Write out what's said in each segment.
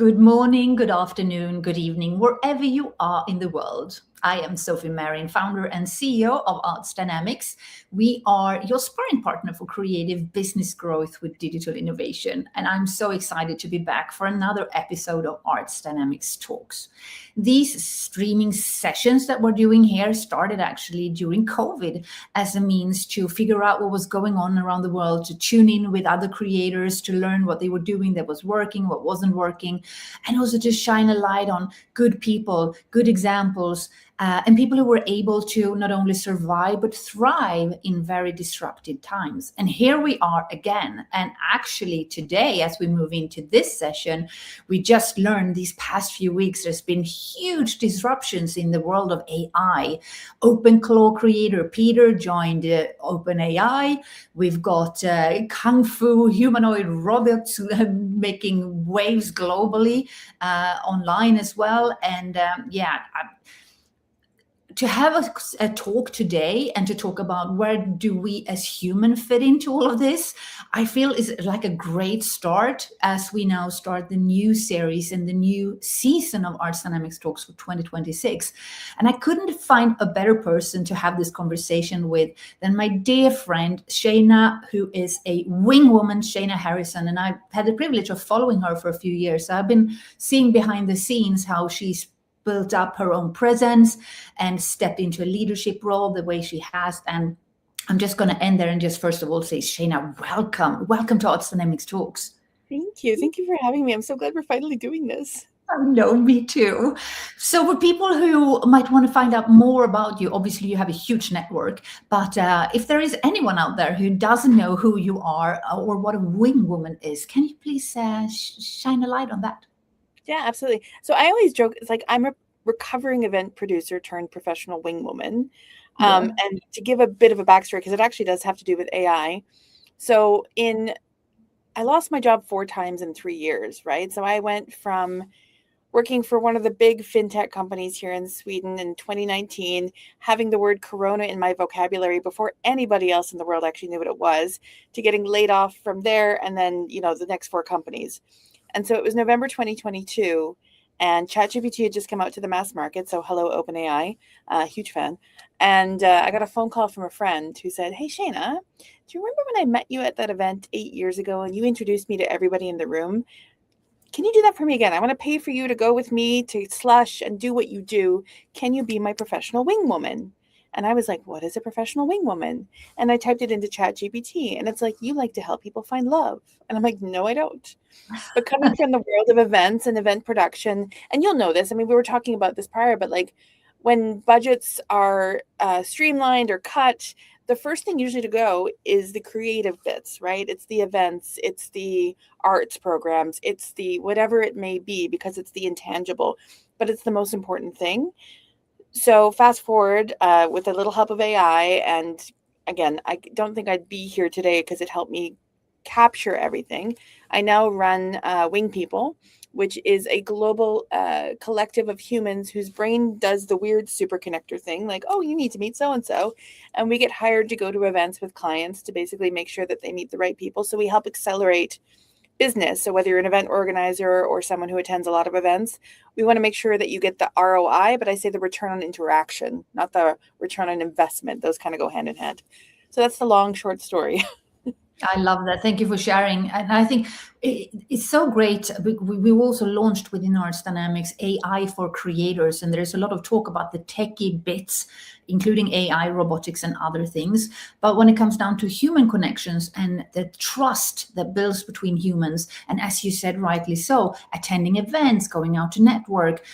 Good morning, good afternoon, good evening, wherever you are in the world. I am Sofie Marin, founder and CEO of Arts Dynamics. We are your sparring partner for creative business growth with digital innovation. And I'm so excited to be back for another episode of Arts Dynamics Talks. These streaming sessions that we're doing here started actually during COVID as a means to figure out what was going on around the world, to tune in with other creators, to learn what they were doing that was working, what wasn't working, and also to shine a light on good people, good examples, and people who were able to not only survive but thrive in very disrupted times. And here we are again. And actually today, as we move into this session, we just learned these past few weeks there's been huge disruptions in the world of AI. OpenClaw creator Peter joined OpenAI. We've got Kung Fu humanoid robots making waves globally online as well. And to have a talk today and to talk about where do we as human fit into all of this, I feel is like a great start as we now start the new series and the new season of Arts Dynamics Talks for 2026. And I couldn't find a better person to have this conversation with than my dear friend, Shaena, who is a wing woman, Shaena Harrison. And I've had the privilege of following her for a few years. So I've been seeing behind the scenes how she's built up her own presence and stepped into a leadership role the way she has. And I'm just going to end there and just first of all say, Shaena, welcome to Arts Dynamics Talks. Thank you for having me. I'm so glad we're finally doing this. Oh, no, me too. So for people who might want to find out more about you, obviously you have a huge network, but if there is anyone out there who doesn't know who you are or what a wing woman is, can you please shine a light on that? Yeah, absolutely. So I always joke, it's like I'm a recovering event producer turned professional wing woman. And to give a bit of a backstory, because it actually does have to do with AI. So I lost my job 4 times in 3 years, right? So I went from working for one of the big fintech companies here in Sweden in 2019, having the word Corona in my vocabulary before anybody else in the world actually knew what it was, to getting laid off from there, and then, the next 4 companies. And so it was November 2022, and ChatGPT had just come out to the mass market. So hello, OpenAI, huge fan. And I got a phone call from a friend who said, "Hey, Shaena, do you remember when I met you at that event 8 years ago and you introduced me to everybody in the room? Can you do that for me again? I want to pay for you to go with me to Slush and do what you do. Can you be my professional wing woman?" And I was like, "What is a professional wing woman?" And I typed it into ChatGPT, and it's like, "You like to help people find love." And I'm like, "No, I don't." But coming from the world of events and event production, and you'll know this, I mean, we were talking about this prior, but like when budgets are streamlined or cut, the first thing usually to go is the creative bits, right? It's the events, it's the arts programs, it's the whatever it may be, because it's the intangible, but it's the most important thing. So fast forward with a little help of AI, and again, I don't think I'd be here today because it helped me capture everything. I now run Wing People, which is a global collective of humans whose brain does the weird super connector thing, like, oh, you need to meet so-and-so. And we get hired to go to events with clients to basically make sure that they meet the right people. So we help accelerate business. So whether you're an event organizer or someone who attends a lot of events, we want to make sure that you get the ROI, but I say the return on interaction, not the return on investment. Those kind of go hand in hand. So that's the long, short story. I love that. Thank you for sharing. And I think it's so great. We also launched within Arts Dynamics AI for creators, and there's a lot of talk about the techie bits, including AI, robotics, and other things. But when it comes down to human connections and the trust that builds between humans, and as you said, rightly so, attending events, going out to network,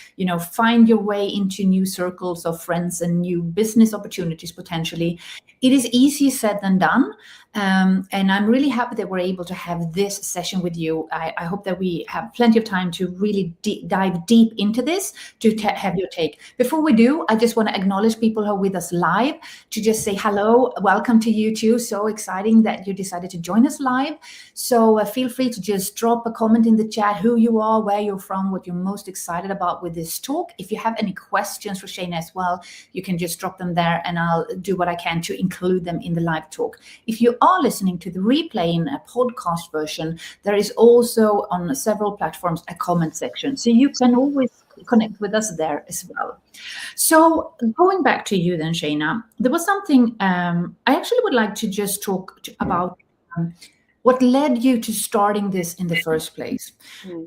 find your way into new circles of friends and new business opportunities potentially, it is easier said than done. And I'm really happy that we're able to have this session with you. I hope that we have plenty of time to really dive deep into this, to have your take. Before we do, I just want to acknowledge people who are with us live, to just say hello, welcome to you too. So exciting that you decided to join us live. So feel free to just drop a comment in the chat, who you are, where you're from, what you're most excited about with this talk. If you have any questions for Shaena as well, you can just drop them there and I'll do what I can to include them in the live talk. If you are listening to the replay in a podcast version, there is is also on several platforms a comment section. So you can always connect with us there as well. So going back to you then, Shaena, there was something I actually would like to just talk about what led you to starting this in the first place.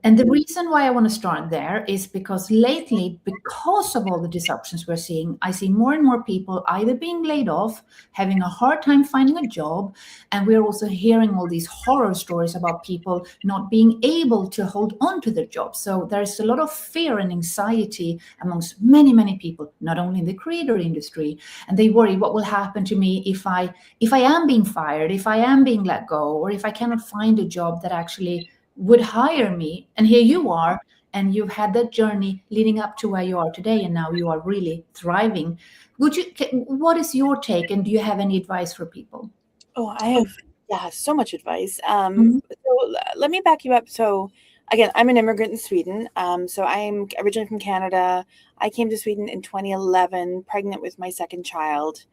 And the reason why I want to start there is because lately, because of all the disruptions we're seeing, I see more and more people either being laid off, having a hard time finding a job, and we're also hearing all these horror stories about people not being able to hold on to their jobs. So there's a lot of fear and anxiety amongst many, many people, not only in the creator industry, and they worry what will happen to me if I am being fired, if I am being let go, or if I cannot find a job that actually would hire me. And here you are, and you've had that journey leading up to where you are today, and now you are really thriving. What is your take, and do you have any advice for people? Oh, I have so much advice. Mhm. So let me back you up. So again, I'm an immigrant in Sweden. So I'm originally from Canada. I came to Sweden in 2011, pregnant with my second child.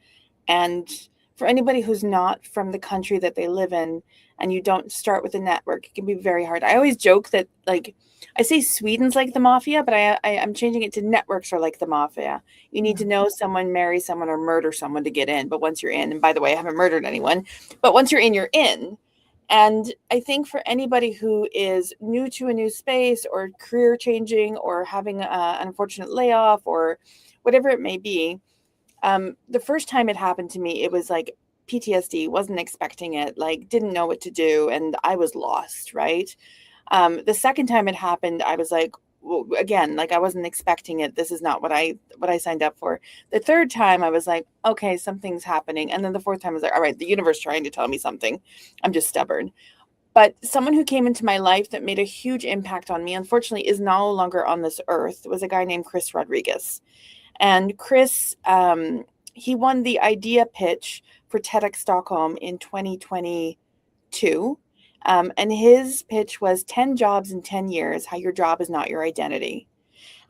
And for anybody who's not from the country that they live in, and you don't start with a network, it can be very hard. I always joke that, like, I say Sweden's like the mafia, but I'm changing it to networks are like the mafia. You need to know someone, marry someone, or murder someone to get in. But once you're in, and by the way, I haven't murdered anyone, but once you're in, you're in. And I think for anybody who is new to a new space, or career changing, or having an unfortunate layoff, or whatever it may be, the first time it happened to me, it was like PTSD, wasn't expecting it, like didn't know what to do, and I was lost, right? The second time it happened, I was like, well, again, like I wasn't expecting it. This is not what I signed up for. The third time I was like, okay, something's happening. And then the fourth time I was like, all right, the universe trying to tell me something. I'm just stubborn. But someone who came into my life that made a huge impact on me, unfortunately, is no longer on this earth, was a guy named Chris Rodriguez. And Chris, he won the idea pitch for TEDx Stockholm in 2022. And his pitch was 10 jobs in 10 years, how your job is not your identity.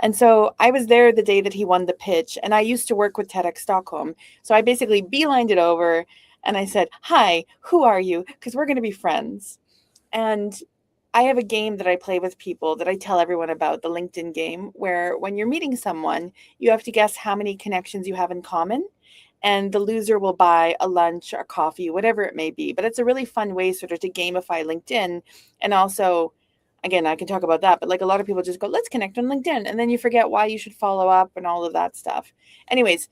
And so I was there the day that he won the pitch, and I used to work with TEDx Stockholm. So I basically beelined it over and I said, hi, who are you? Because we're going to be friends. And I have a game that I play with people that I tell everyone about, the LinkedIn game, where when you're meeting someone, you have to guess how many connections you have in common. And the loser will buy a lunch or coffee, whatever it may be. But it's a really fun way sort of to gamify LinkedIn. And also, again, I can talk about that, but like a lot of people just go, let's connect on LinkedIn. And then you forget why you should follow up and all of that stuff. Anyways,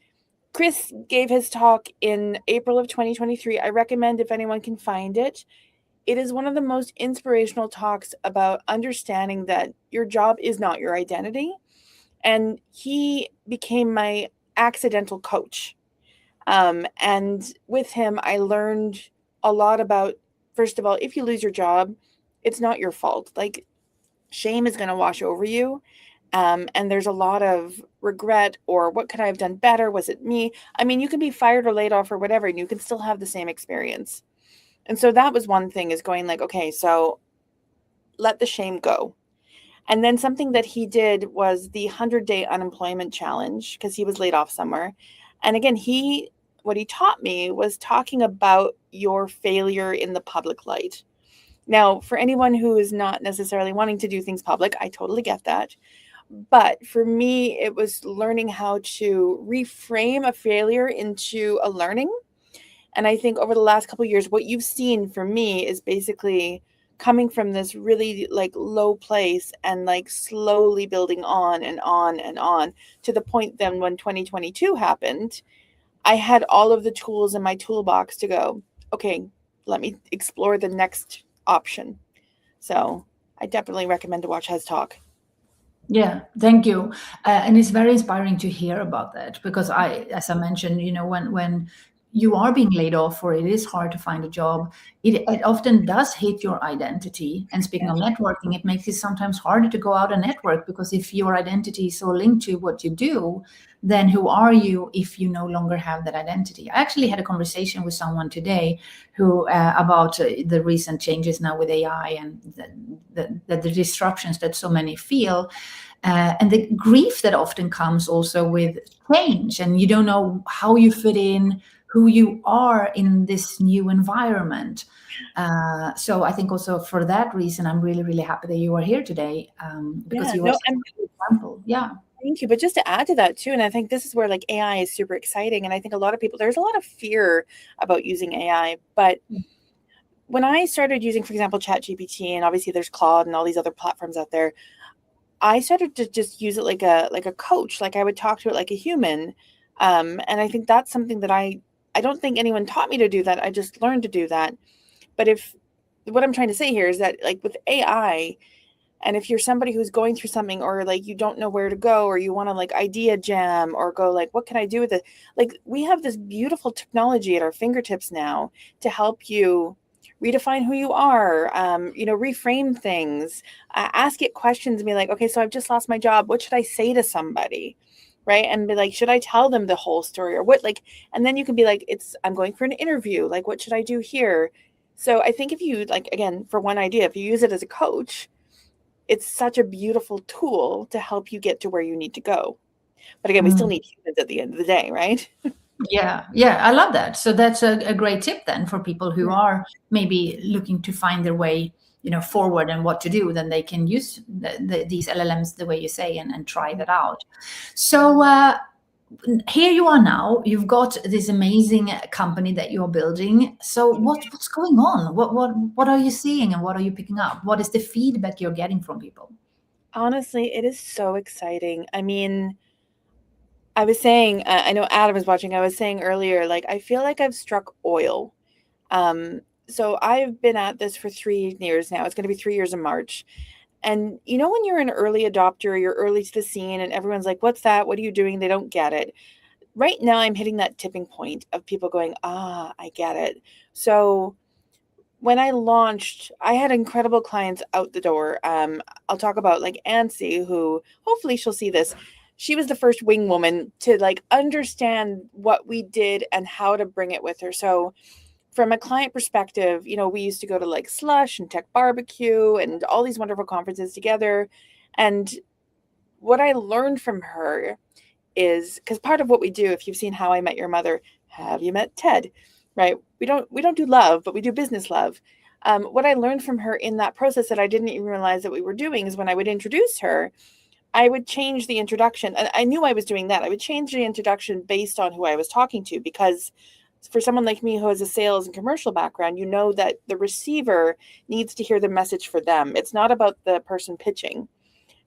Chris gave his talk in April of 2023. I recommend if anyone can find it. It is one of the most inspirational talks about understanding that your job is not your identity. And he became my accidental coach. And with him, I learned a lot about, first of all, if you lose your job, it's not your fault. Like, shame is going to wash over you. And there's a lot of regret, or what could I have done better? Was it me? I mean, you can be fired or laid off or whatever, and you can still have the same experience. And so that was one thing, is going like, okay, so let the shame go. And then something that he did was the 100-day unemployment challenge, because he was laid off somewhere. And again, what he taught me was talking about your failure in the public light. Now, for anyone who is not necessarily wanting to do things public, I totally get that. But for me, it was learning how to reframe a failure into a learning. And I think over the last couple of years, what you've seen for me is basically coming from this really like low place and like slowly building on and on and on, to the point then when 2022 happened, I had all of the tools in my toolbox to go, okay, let me explore the next option. So I definitely recommend to watch his talk. Yeah, thank you. And it's very inspiring to hear about that, because as I mentioned, when you are being laid off, or it is hard to find a job, it often does hit your identity. And speaking of networking, it makes it sometimes harder to go out and network, because if your identity is so linked to what you do, then who are you if you no longer have that identity? I actually had a conversation with someone today who about the recent changes now with AI, and the disruptions that so many feel. And the grief that often comes also with change, and you don't know how you fit in, who you are in this new environment. So I think also for that reason, I'm really, really happy that you are here today, because you are such a good example. Yeah. Thank you. But just to add to that too, and I think this is where like AI is super exciting. And I think a lot of people, there's a lot of fear about using AI. But when I started using, for example, ChatGPT, and obviously there's Claude and all these other platforms out there, I started to just use it like a coach. Like I would talk to it like a human. And I think that's something that I don't think anyone taught me to do that. I just learned to do that. But what I'm trying to say here is that like with AI, and if you're somebody who's going through something, or like you don't know where to go, or you want to like idea jam, or go like, what can I do with it? Like we have this beautiful technology at our fingertips now to help you redefine who you are, reframe things, ask it questions, and be like, okay, so I've just lost my job. What should I say to somebody? Right. And be like, should I tell them the whole story, or what? Like, and then you can be like, I'm going for an interview. Like, what should I do here? So I think if you like, again, for one idea, if you use it as a coach, it's such a beautiful tool to help you get to where you need to go. But again, we still need humans at the end of the day, right? Yeah, I love that. So that's a great tip then for people who are maybe looking to find their way, forward and what to do. Then they can use these LLMs the way you say, and try that out. So here you are now. You've got this amazing company that you're building. So what's going on? What are you seeing, and what are you picking up? What is the feedback you're getting from people? Honestly, it is so exciting. I mean, I was saying, I know Adam was watching, I was saying earlier, like, I feel like I've struck oil. So I've been at this for 3 years now. It's going to be 3 years in March. And when you're an early adopter, you're early to the scene, and everyone's like, what's that? What are you doing? They don't get it. Right now, I'm hitting that tipping point of people going, I get it. So when I launched, I had incredible clients out the door. I'll talk about like Ansi, who hopefully she'll see this. She was the first wing woman to like understand what we did and how to bring it with her. So from a client perspective, we used to go to like Slush and Tech Barbecue and all these wonderful conferences together. And what I learned from her is, because part of what we do, if you've seen How I Met Your Mother, have you met Ted? Right? We don't do love, but we do business love. What I learned from her in that process that I didn't even realize that we were doing is when I would introduce her, I would change the introduction. And I knew I was doing that. I would change the introduction based on who I was talking to, because for someone like me who has a sales and commercial background, that the receiver needs to hear the message for them. It's not about the person pitching.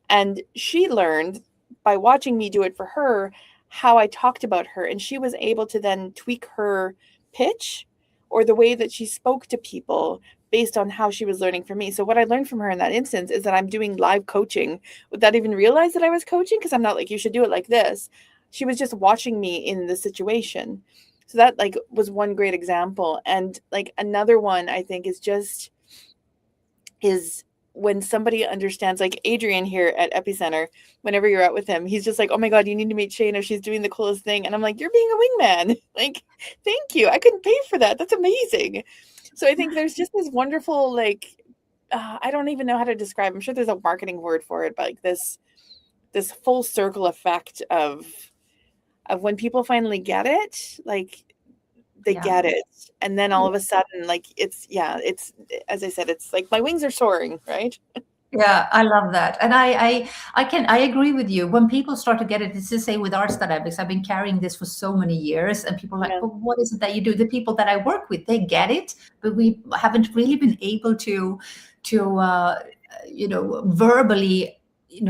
And she learned by watching me do it for her, how I talked about her. And she was able to then tweak her pitch or the way that she spoke to people based on how she was learning from me. So what I learned from her in that instance is that I'm doing live coaching without even realize that I was coaching, because I'm not like, you should do it like this. She was just watching me in the situation. So that like was one great example. And like another one I think is when somebody understands, like Adrian here at Epicenter, whenever you're out with him, he's just like, oh my God, you need to meet Shaena. She's doing the coolest thing. And I'm like, you're being a wingman. Like, thank you. I couldn't pay for that. That's amazing. So I think there's just this wonderful, like, I don't even know how to describe. I'm sure there's a marketing word for it, but like this full circle effect of when people finally get it, like they get it. And then all of a sudden, like, it's, as I said, it's like my wings are soaring, right? Yeah, I love that. And I agree with you. When people start to get it, it's the same with Art Dynamics. I've been carrying this for so many years, and people are like, but what is it that you do? The people that I work with, they get it, but we haven't really been able to verbally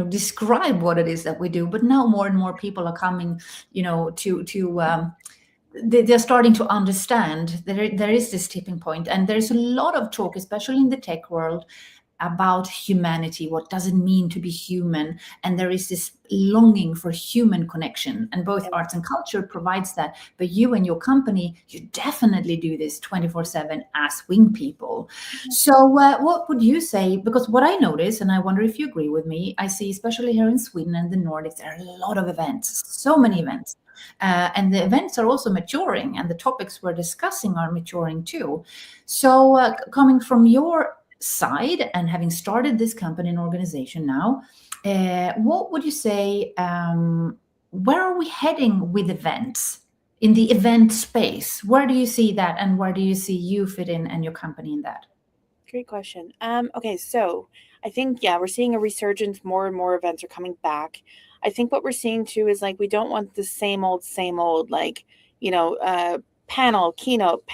describe what it is that we do. But now more and more people are coming, they're starting to understand that there is this tipping point, and there's a lot of talk, especially in the tech world, about humanity. What does it mean to be human? And there is this longing for human connection, and both arts and culture provides that. But you and your company, you definitely do this 24/7 as wing people. So what would you say? Because what I notice, and I wonder if you agree with me, I see, especially here in Sweden and the Nordics, there are a lot of events, so many events. And the events are also maturing, and the topics we're discussing are maturing too. So coming from your side and having started this company and organization now, what would you say, where are we heading with events? in the event space? Where do you see that, and where do you see you fit in and your company in that? Great question. Okay, so I think, yeah, we're seeing a resurgence. More and more events are coming back. I think what we're seeing too is like, we don't want the same old, like, panel, keynote,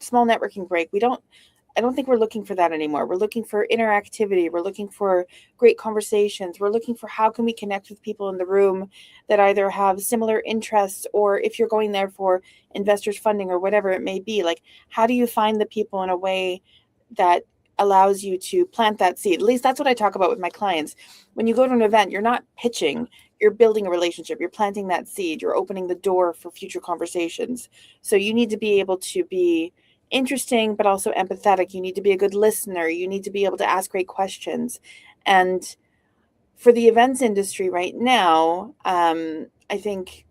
small networking break. I don't think we're looking for that anymore. We're looking for interactivity. We're looking for great conversations. We're looking for how can we connect with people in the room that either have similar interests, or if you're going there for investors funding or whatever it may be, like, how do you find the people in a way that allows you to plant that seed? At least that's what I talk about with my clients. When you go to an event, you're not pitching, you're building a relationship, you're planting that seed, you're opening the door for future conversations. So you need to be able to be interesting, but also empathetic. You need to be a good listener. You need to be able to ask great questions. And for the events industry right now, I think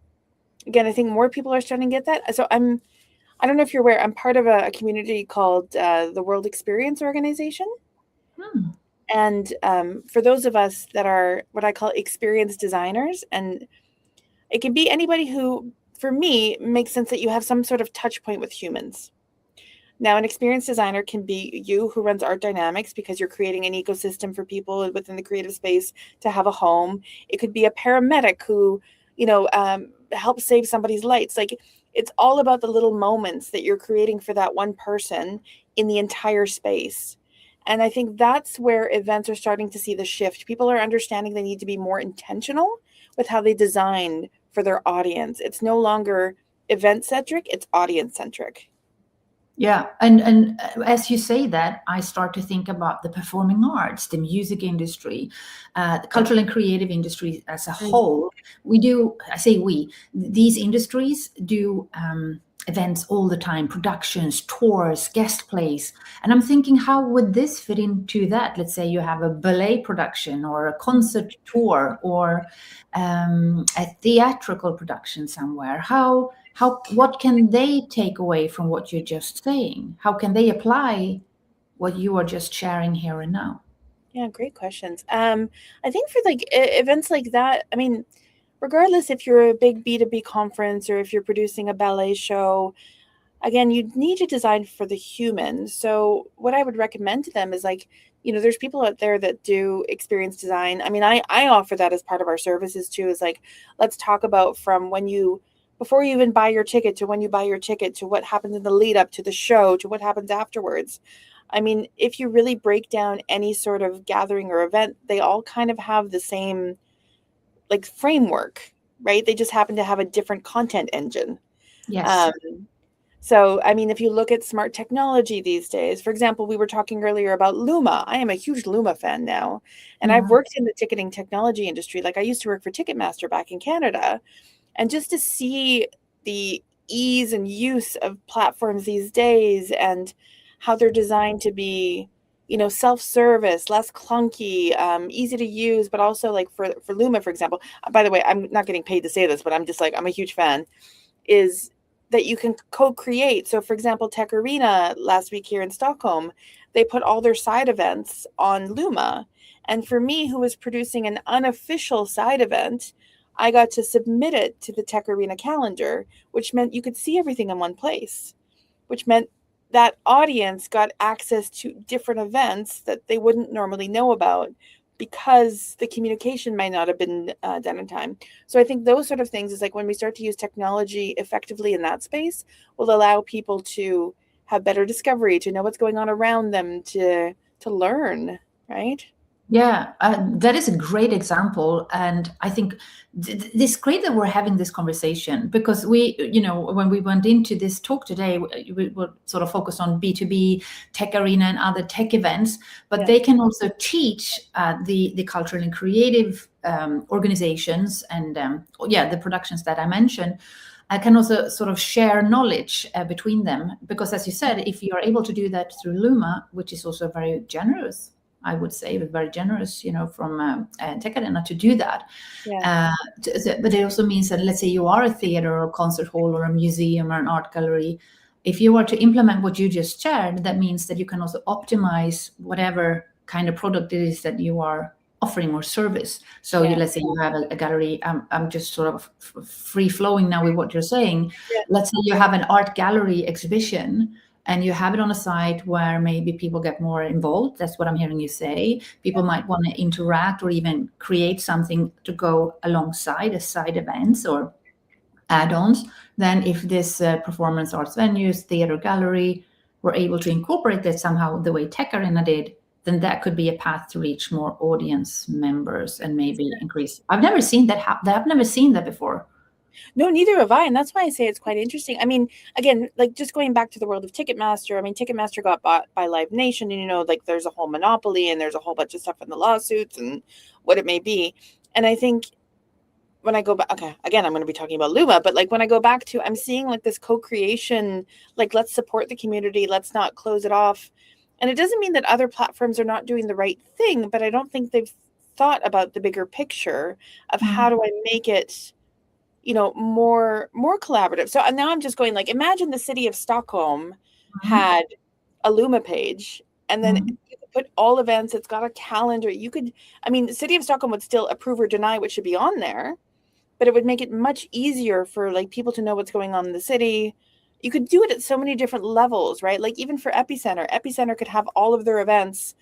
more people are starting to get that. So I don't know if you're aware, I'm part of a community called the World Experience Organization. Hmm. And for those of us that are what I call experience designers, and it can be anybody who, for me, makes sense that you have some sort of touch point with humans. Now, an experience designer can be you who runs art dynamics because you're creating an ecosystem for people within the creative space to have a home. It could be a paramedic who, helps save somebody's lights. Like, it's all about the little moments that you're creating for that one person in the entire space. And I think that's where events are starting to see the shift. People are understanding they need to be more intentional with how they design for their audience. It's no longer event centric, it's audience centric. Yeah, and as you say that, I start to think about the performing arts, the music industry, the cultural and creative industry as a whole. These industries do events all the time, productions, tours, guest plays. And I'm thinking, how would this fit into that? Let's say you have a ballet production or a concert tour or a theatrical production somewhere. What can they take away from what you're just saying? How can they apply what you are just sharing here and now? Yeah, great questions. I think for like events like that, I mean, regardless if you're a big B2B conference or if you're producing a ballet show, again, you need to design for the human. So what I would recommend to them is like, there's people out there that do experience design. I mean, I offer that as part of our services too, is like, let's talk about from before you even buy your ticket to when you buy your ticket to what happens in the lead up to the show to what happens afterwards. I mean, if you really break down any sort of gathering or event, they all kind of have the same like framework, right? They just happen to have a different content engine. Yes. So, I mean, if you look at smart technology these days, for example, we were talking earlier about Luma. I am a huge Luma fan now. And I've worked in the ticketing technology industry. Like, I used to work for Ticketmaster back in Canada. And just to see the ease and use of platforms these days and how they're designed to be, self-service, less clunky, easy to use, but also like for Luma, for example, by the way, I'm not getting paid to say this, but I'm just like, I'm a huge fan, is that you can co-create. So for example, Tech Arena last week here in Stockholm, they put all their side events on Luma. And for me, who was producing an unofficial side event, I got to submit it to the Tech Arena calendar, which meant you could see everything in one place, which meant that audience got access to different events that they wouldn't normally know about because the communication might not have been done in time. So I think those sort of things is like when we start to use technology effectively in that space will allow people to have better discovery, to know what's going on around them, to learn, right? Yeah, that is a great example. And I think it's great that we're having this conversation because when we went into this talk today, we were sort of focused on B2B, Tech Arena and other tech events, but they can also teach the cultural and creative organizations and the productions that I mentioned. I can also sort of share knowledge between them because, as you said, if you are able to do that through Luma, which is also very generous, I would say, but very generous, from Tech Arena to do that. Yeah. But it also means that, let's say you are a theater or a concert hall or a museum or an art gallery. If you were to implement what you just shared, that means that you can also optimize whatever kind of product it is that you are offering more service. So let's say you have a gallery. I'm just sort of free flowing now with what you're saying. Yeah. Let's say you have an art gallery exhibition and you have it on a site where maybe people get more involved. That's what I'm hearing you say. People might want to interact or even create something to go alongside as side events or add-ons. Then if this performance arts venues, theater gallery, were able to incorporate that somehow the way Tech Arena did, then that could be a path to reach more audience members and maybe increase. I've never seen that I've never seen that before. No, neither have I. And that's why I say it's quite interesting. I mean, again, like just going back to the world of Ticketmaster, I mean, Ticketmaster got bought by Live Nation, and, you know, like there's a whole monopoly and there's a whole bunch of stuff in the lawsuits and what it may be. And I think when I go back, okay, again, I'm going to be talking about Luma, but like when I go back to, I'm seeing like this co-creation, like let's support the community, let's not close it off. And it doesn't mean that other platforms are not doing the right thing, but I don't think they've thought about the bigger picture of how do I make it, you know, more collaborative. So now I'm just going like, imagine the city of Stockholm had a Luma page, and then you could put all events. It's got a calendar. You could, I mean, the city of Stockholm would still approve or deny what should be on there, but it would make it much easier for like people to know what's going on in the city. You could do it at so many different levels, right? Like even for Epicenter could have all of their events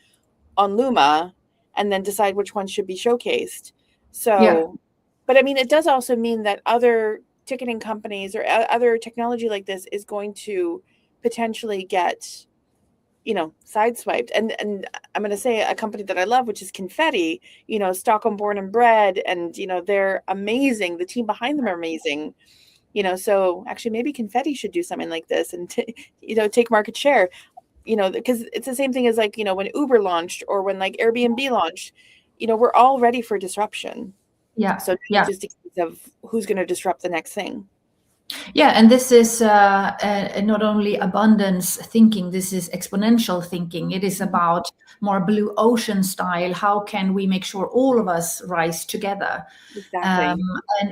on Luma and then decide which ones should be showcased. So, but I mean, it does also mean that other ticketing companies or other technology like this is going to potentially get, you know, sideswiped. And I'm going to say a company that I love, which is Confetti, you know, Stockholm born and bred, and, you know, they're amazing. The team behind them are amazing. You know, so actually maybe Confetti should do something like this and, you know, take market share, you know, because it's the same thing as like, you know, when Uber launched or when like Airbnb launched, you know, we're all ready for disruption. Yeah. So it's just a case of who's going to disrupt the next thing. Yeah, and this is not only abundance thinking, this is exponential thinking. It is about more blue ocean style. How can we make sure all of us rise together? Exactly.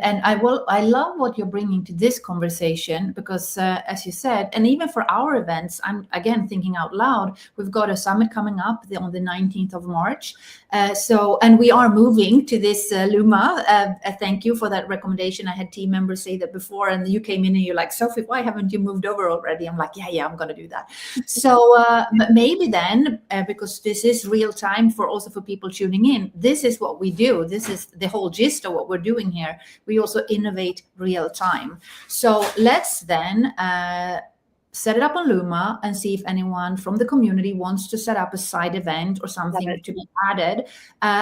And I love what you're bringing to this conversation because, as you said, and even for our events, I'm again thinking out loud. We've got a summit coming up on the 19th of March. And we are moving to this Luma. Thank you for that recommendation. I had team members say that before, and you came in and you're like, Sofie, why haven't you moved over already? I'm like, yeah, I'm going to do that. So maybe then, because this is real time also for people tuning in, this is what we do. This is the whole gist of what we're doing here. We also innovate real time. So let's then set it up on Luma and see if anyone from the community wants to set up a side event or something to be added.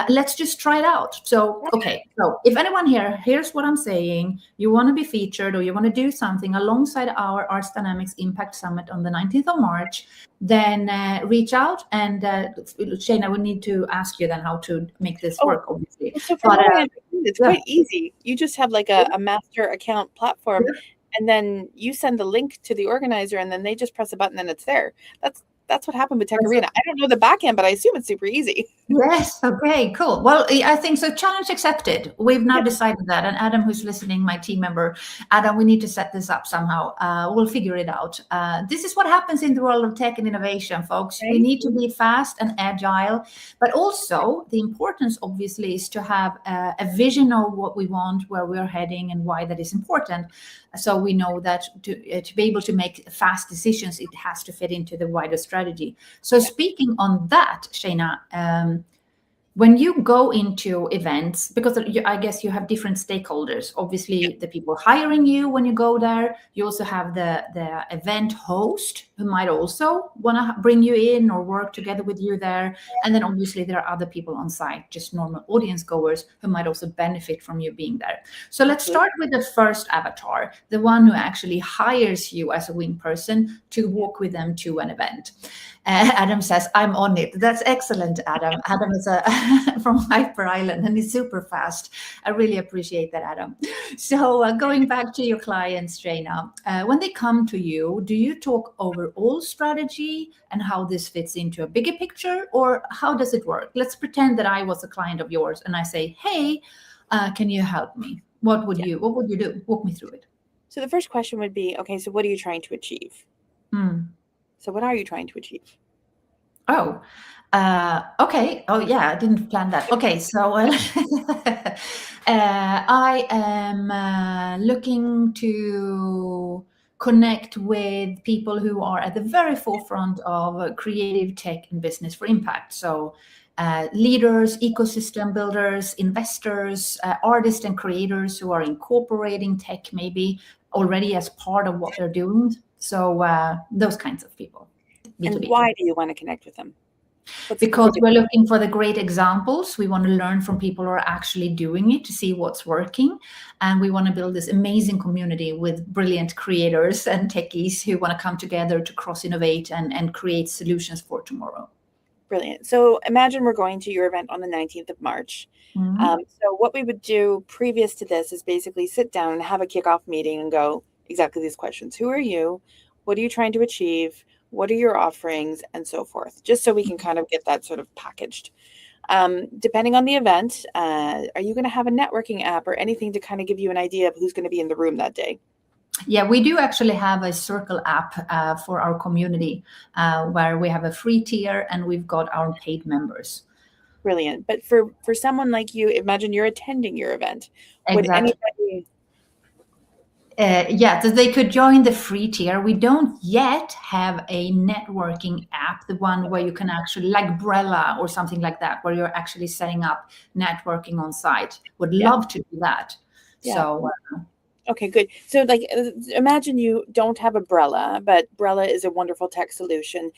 Let's just try it out. So, okay. So if anyone here's what I'm saying, you want to be featured or you want to do something alongside our Arts Dynamics Impact Summit on the 19th of March, then reach out. And Shaena, we need to ask you then how to make this work, obviously. So it's quite easy. You just have like a master account platform. And then you send the link to the organizer, and then they just press a button and it's there. That's what happened with Tech Arena. I don't know the back end, but I assume it's super easy. Yes. Okay, cool. Well, I think so. Challenge accepted. We've now decided that. And Adam, who's listening, my team member, Adam, we need to set this up somehow. We'll figure it out. This is what happens in the world of tech and innovation, folks. We need to be fast and agile, but also the importance, obviously, is to have a vision of what we want, where we're heading, and why that is important. So we know that to be able to make fast decisions, it has to fit into the wider strategy. So speaking on that, Shaena, when you go into events, because I guess you have different stakeholders, obviously the people hiring you when you go there, you also have the event host who might also want to bring you in or work together with you there. And then obviously there are other people on site, just normal audience goers who might also benefit from you being there. So let's start with the first avatar, the one who actually hires you as a wing person to walk with them to an event. Adam says, I'm on it. That's excellent, Adam. Adam is from Hyper Island and he's super fast. I really appreciate that, Adam. So going back to your clients, Shaena, when they come to you, do you talk overall strategy and how this fits into a bigger picture, or how does it work? Let's pretend that I was a client of yours and I say, hey, can you help me? What would you do? Walk me through it. So the first question would be, okay, so what are you trying to achieve? So what are you trying to achieve? Oh, okay. Oh, yeah, I didn't plan that. Okay, so I am looking to connect with people who are at the very forefront of creative tech and business for impact. So, leaders, ecosystem builders, investors, artists, and creators who are incorporating tech maybe already as part of what they're doing. So, those kinds of people. And B2B. why do you want to connect with them? Because we're looking for the great examples. We want to learn from people who are actually doing it to see what's working. And we want to build this amazing community with brilliant creators and techies who want to come together to cross innovate and create solutions for tomorrow. Brilliant. So imagine we're going to your event on the 19th of March. So what we would do previous to this is basically sit down and have a kickoff meeting and go exactly these questions. Who are you? What are you trying to achieve? What are your offerings? And so forth, just so we can kind of get that sort of packaged. Depending on the event, are you going to have a networking app or anything to kind of give you an idea of who's going to be in the room that day? Yeah, we do actually have a Circle app for our community where we have a free tier and we've got our paid members. Brilliant. But for someone like you, imagine you're attending your event. Would Exactly. anybody... Yeah, so they could join the free tier. We don't yet have a networking app, the one where you can actually, like Brella or something like that, where you're actually setting up networking on site. Would love to do that. Yeah. So, okay, good. So, like, imagine you don't have a Brella, but Brella is a wonderful tech solution.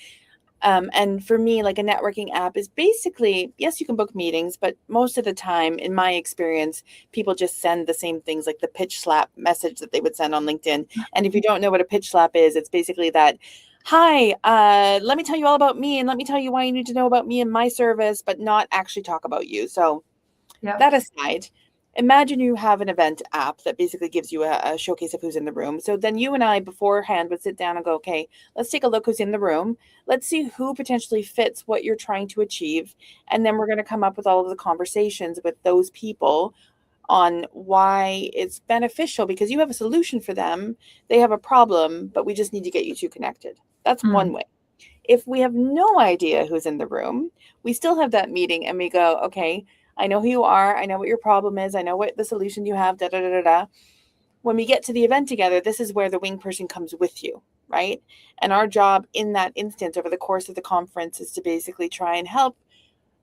And for me, like a networking app is basically, yes, you can book meetings, but most of the time, in my experience, people just send the same things, like the pitch slap message that they would send on LinkedIn. And if you don't know what a pitch slap is, it's basically that, hi, let me tell you all about me and let me tell you why you need to know about me and my service, but not actually talk about you. So that aside, imagine you have an event app that basically gives you a showcase of who's in the room. So then you and I beforehand would sit down and go, okay, let's take a look who's in the room. Let's see who potentially fits what you're trying to achieve. And then we're going to come up with all of the conversations with those people on why it's beneficial, because you have a solution for them. They have a problem, but we just need to get you two connected. That's one way. If we have no idea who's in the room, we still have that meeting and we go, okay, I know who you are. I know what your problem is. I know what the solution you have, da, da, da, da, da. When we get to the event together, this is where the wing person comes with you, right? And our job in that instance over the course of the conference is to basically try and help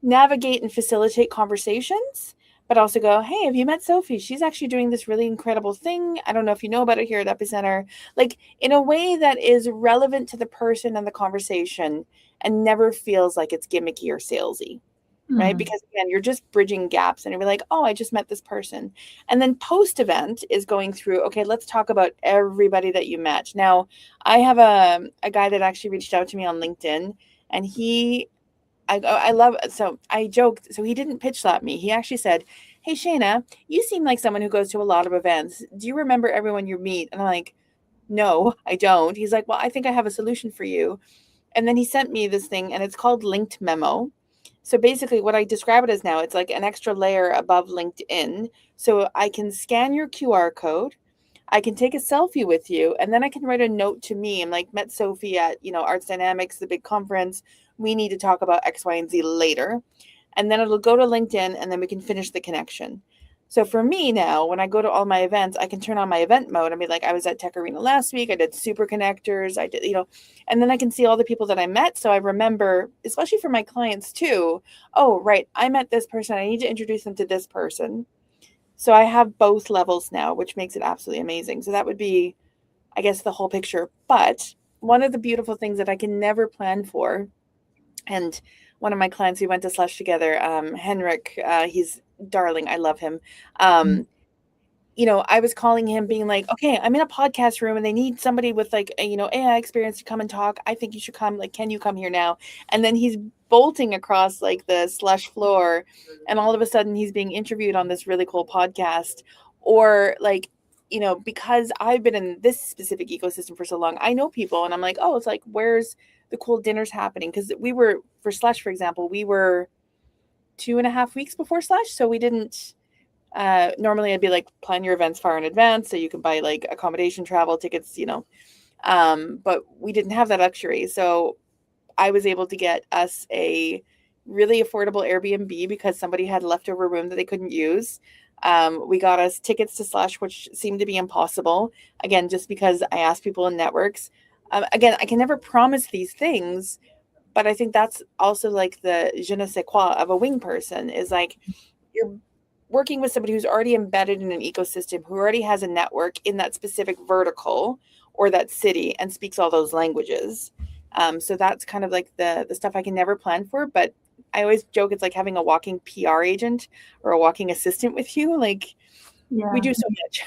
navigate and facilitate conversations, but also go, hey, have you met Sofie? She's actually doing this really incredible thing. I don't know if you know about it here at Epicenter. Like, in a way that is relevant to the person and the conversation and never feels like it's gimmicky or salesy. Right? Because again, you're just bridging gaps and you're like, oh, I just met this person. And then post event is going through, okay, let's talk about everybody that you met. Now, I have a guy that actually reached out to me on LinkedIn, and I joked. So he didn't pitch slap me. He actually said, hey, Shaena, you seem like someone who goes to a lot of events. Do you remember everyone you meet? And I'm like, no, I don't. He's like, well, I think I have a solution for you. And then he sent me this thing, and it's called Linked Memo. So basically what I describe it as now, it's like an extra layer above LinkedIn. So I can scan your QR code. I can take a selfie with you, and then I can write a note to me. I'm like, met Sofie at, Arts Dynamics, the big conference. We need to talk about X, Y, and Z later. And then it'll go to LinkedIn, and then we can finish the connection. So for me now, when I go to all my events, I can turn on my event mode and be like, I was at Tech Arena last week. I did Super Connectors. I did, and then I can see all the people that I met. So I remember, especially for my clients too, oh, right, I met this person. I need to introduce them to this person. So I have both levels now, which makes it absolutely amazing. So that would be, I guess, the whole picture. But one of the beautiful things that I can never plan for, and one of my clients, we went to Slush together, Henrik, he's darling. I love him. I was calling him being like, okay, I'm in a podcast room and they need somebody with like, AI experience to come and talk. I think you should come. Like, can you come here now? And then he's bolting across like the Slush floor. And all of a sudden he's being interviewed on this really cool podcast. Or like, because I've been in this specific ecosystem for so long, I know people and I'm like, oh, it's like, where's the cool dinners happening? Because we were, for Slush, for example, we were 2.5 weeks before Slush. So we didn't, normally I'd be like, plan your events far in advance so you can buy like accommodation, travel tickets, but we didn't have that luxury. So I was able to get us a really affordable Airbnb because somebody had a leftover room that they couldn't use. We got us tickets to Slush, which seemed to be impossible. Again, just because I asked people in networks. Again, I can never promise these things, but I think that's also like the je ne sais quoi of a wing person is like you're working with somebody who's already embedded in an ecosystem, who already has a network in that specific vertical or that city and speaks all those languages. So that's kind of like the stuff I can never plan for, but I always joke it's like having a walking PR agent or a walking assistant with you. Like we do so much.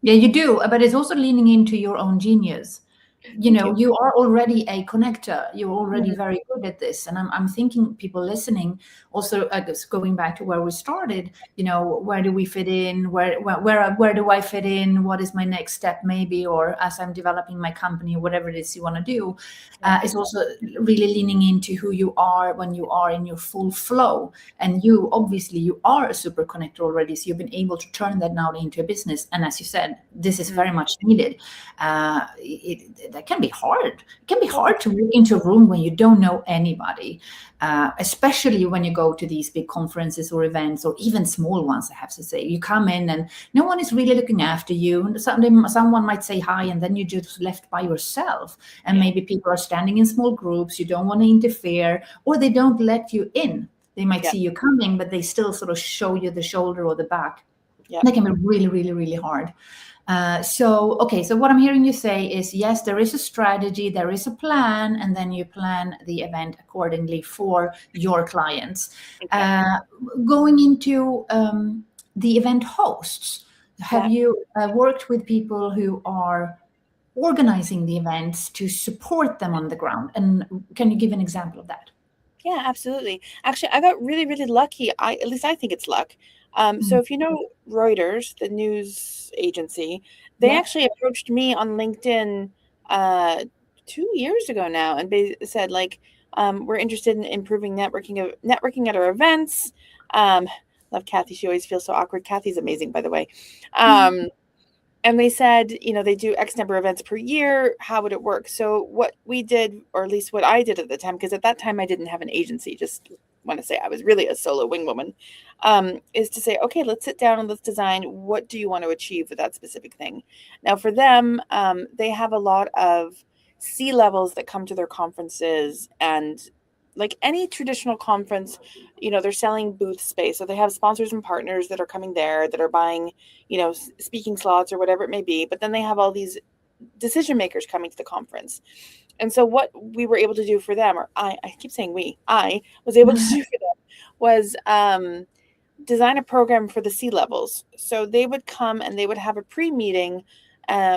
Yeah, you do, but it's also leaning into your own genius. Thank you. You are already a connector. You're already Mhm. very good at this. And I'm thinking people listening also, just going back to where we started, where do we fit in? Where do I fit in? What is my next step maybe? Or as I'm developing my company, whatever it is you want to do, it's also really leaning into who you are when you are in your full flow. And obviously you are a super connector already. So you've been able to turn that now into a business. And as you said, this is very much needed. That can be hard. It can be hard to walk into a room when you don't know anybody, especially when you go to these big conferences or events, or even small ones, I have to say. You come in and no one is really looking after you. And someone might say hi, and then you're just left by yourself. And maybe people are standing in small groups. You don't want to interfere, or they don't let you in. They might see you coming, but they still sort of show you the shoulder or the back. That can be really, really, really hard. So what I'm hearing you say is, yes, there is a strategy, there is a plan, and then you plan the event accordingly for your clients. Going into the event hosts, have you worked with people who are organizing the events to support them on the ground? And can you give an example of that? Yeah, absolutely. Actually, I got really, really lucky. At least I think it's luck. So if you know Reuters, the news agency, they actually approached me on LinkedIn 2 years ago now, and they said like, we're interested in improving networking at our events. Love Kathy. She always feels so awkward. Kathy's amazing, by the way. And they said, they do X number of events per year. How would it work? So what we did, or at least what I did at the time, because at that time I didn't have an agency, just want to say I was really a solo wing woman, is to say, okay, let's sit down and let's design, what do you want to achieve with that specific thing? Now for them, they have a lot of C-levels that come to their conferences, and like any traditional conference, they're selling booth space. So they have sponsors and partners that are coming there that are buying, speaking slots or whatever it may be. But then they have all these decision makers coming to the conference. And so what we were able to do for them, or I keep saying I was able to do for them was design a program for the C-levels. So they would come and they would have a pre-meeting,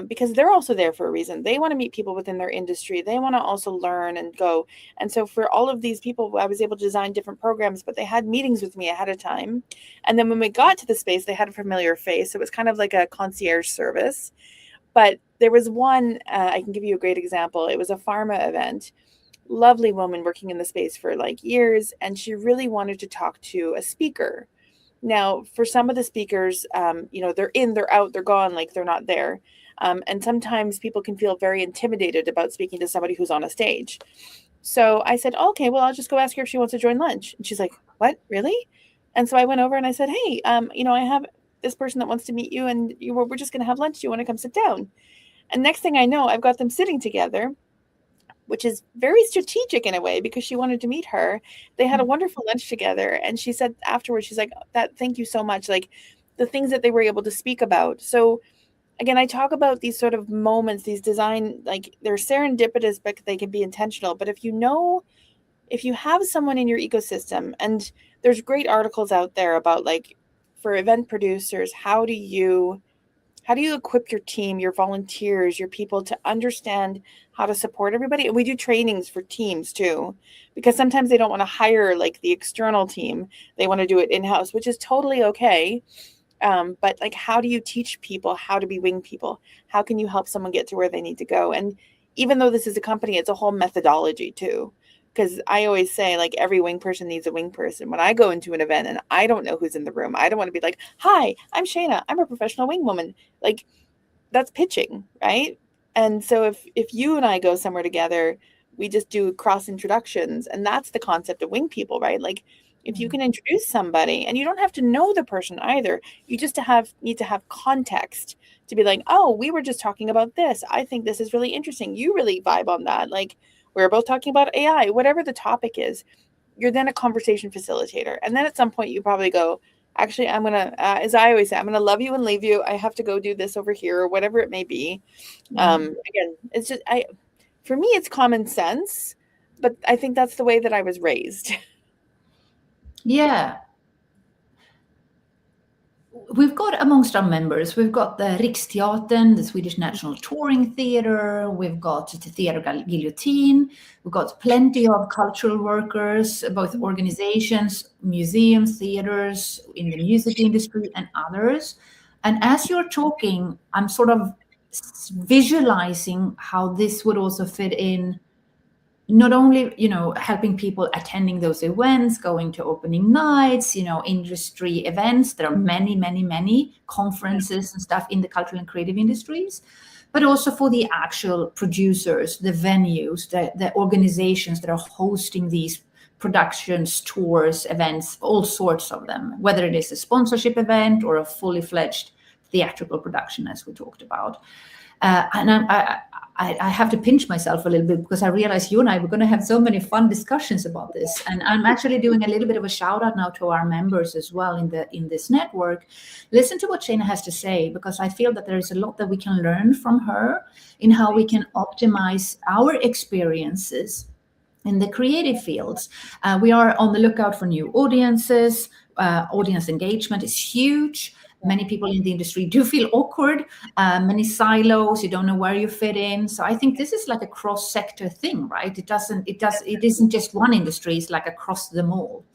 because they're also there for a reason. They want to meet people within their industry. They want to also learn and go. And so for all of these people, I was able to design different programs, but they had meetings with me ahead of time. And then when we got to the space, they had a familiar face. It was kind of like a concierge service. But there was one, I can give you a great example. It was a pharma event. Lovely woman working in the space for like years. And she really wanted to talk to a speaker. Now, for some of the speakers, they're in, they're out, they're gone, like they're not there. And sometimes people can feel very intimidated about speaking to somebody who's on a stage. So I said, okay, well, I'll just go ask her if she wants to join lunch. And she's like, what, really? And so I went over and I said, hey, I have this person that wants to meet you, and we're just going to have lunch. Do you want to come sit down? And next thing I know, I've got them sitting together, which is very strategic in a way, because she wanted to meet her. They had a wonderful lunch together. And she said afterwards, she's like, thank you so much. Like the things that they were able to speak about. So again, I talk about these sort of moments, these design, like they're serendipitous, but they can be intentional. But if you have someone in your ecosystem, and there's great articles out there about like for event producers, how do you equip your team, your volunteers, your people to understand how to support everybody? And we do trainings for teams too, because sometimes they don't want to hire like the external team. They want to do it in-house, which is totally okay. But like, how do you teach people how to be wing people? How can you help someone get to where they need to go? And even though this is a company, it's a whole methodology too. Because I always say, like, every wing person needs a wing person. When I go into an event and I don't know who's in the room, I don't want to be like, hi, I'm Shaena. I'm a professional wing woman. Like, that's pitching, right? And so if you and I go somewhere together, we just do cross introductions. And that's the concept of wing people, right? Like if you can introduce somebody, and you don't have to know the person either, you just need to have context to be like, oh, we were just talking about this. I think this is really interesting. You really vibe on that. Like we're both talking about AI, whatever the topic is. You're then a conversation facilitator. And then at some point you probably go, actually, I'm going to, as I always say, I'm going to love you and leave you. I have to go do this over here, or whatever it may be. Again, it's just, for me, it's common sense, but I think that's the way that I was raised. Yeah. We've got amongst our members, we've got the Riksteatern, the Swedish National Touring Theatre, we've got the Theatre Guillotine, we've got plenty of cultural workers, both organizations, museums, theaters, in the music industry and others. And as you're talking, I'm sort of visualizing how this would also fit in, not only, helping people attending those events, going to opening nights, industry events. There are many, many, many conferences and stuff in the cultural and creative industries, but also for the actual producers, the venues, the organizations that are hosting these productions, tours, events, all sorts of them, whether it is a sponsorship event or a fully fledged theatrical production, as we talked about. And I have to pinch myself a little bit, because I realize you and I were going to have so many fun discussions about this. And I'm actually doing a little bit of a shout out now to our members as well in this network. Listen to what Shaena has to say, because I feel that there is a lot that we can learn from her in how we can optimize our experiences in the creative fields. We are on the lookout for new audiences. Audience engagement is huge. Many people in the industry do feel awkward, many silos, you don't know where you fit in. So I think this is like a cross-sector thing, right? It isn't just one industry, it's like across them all.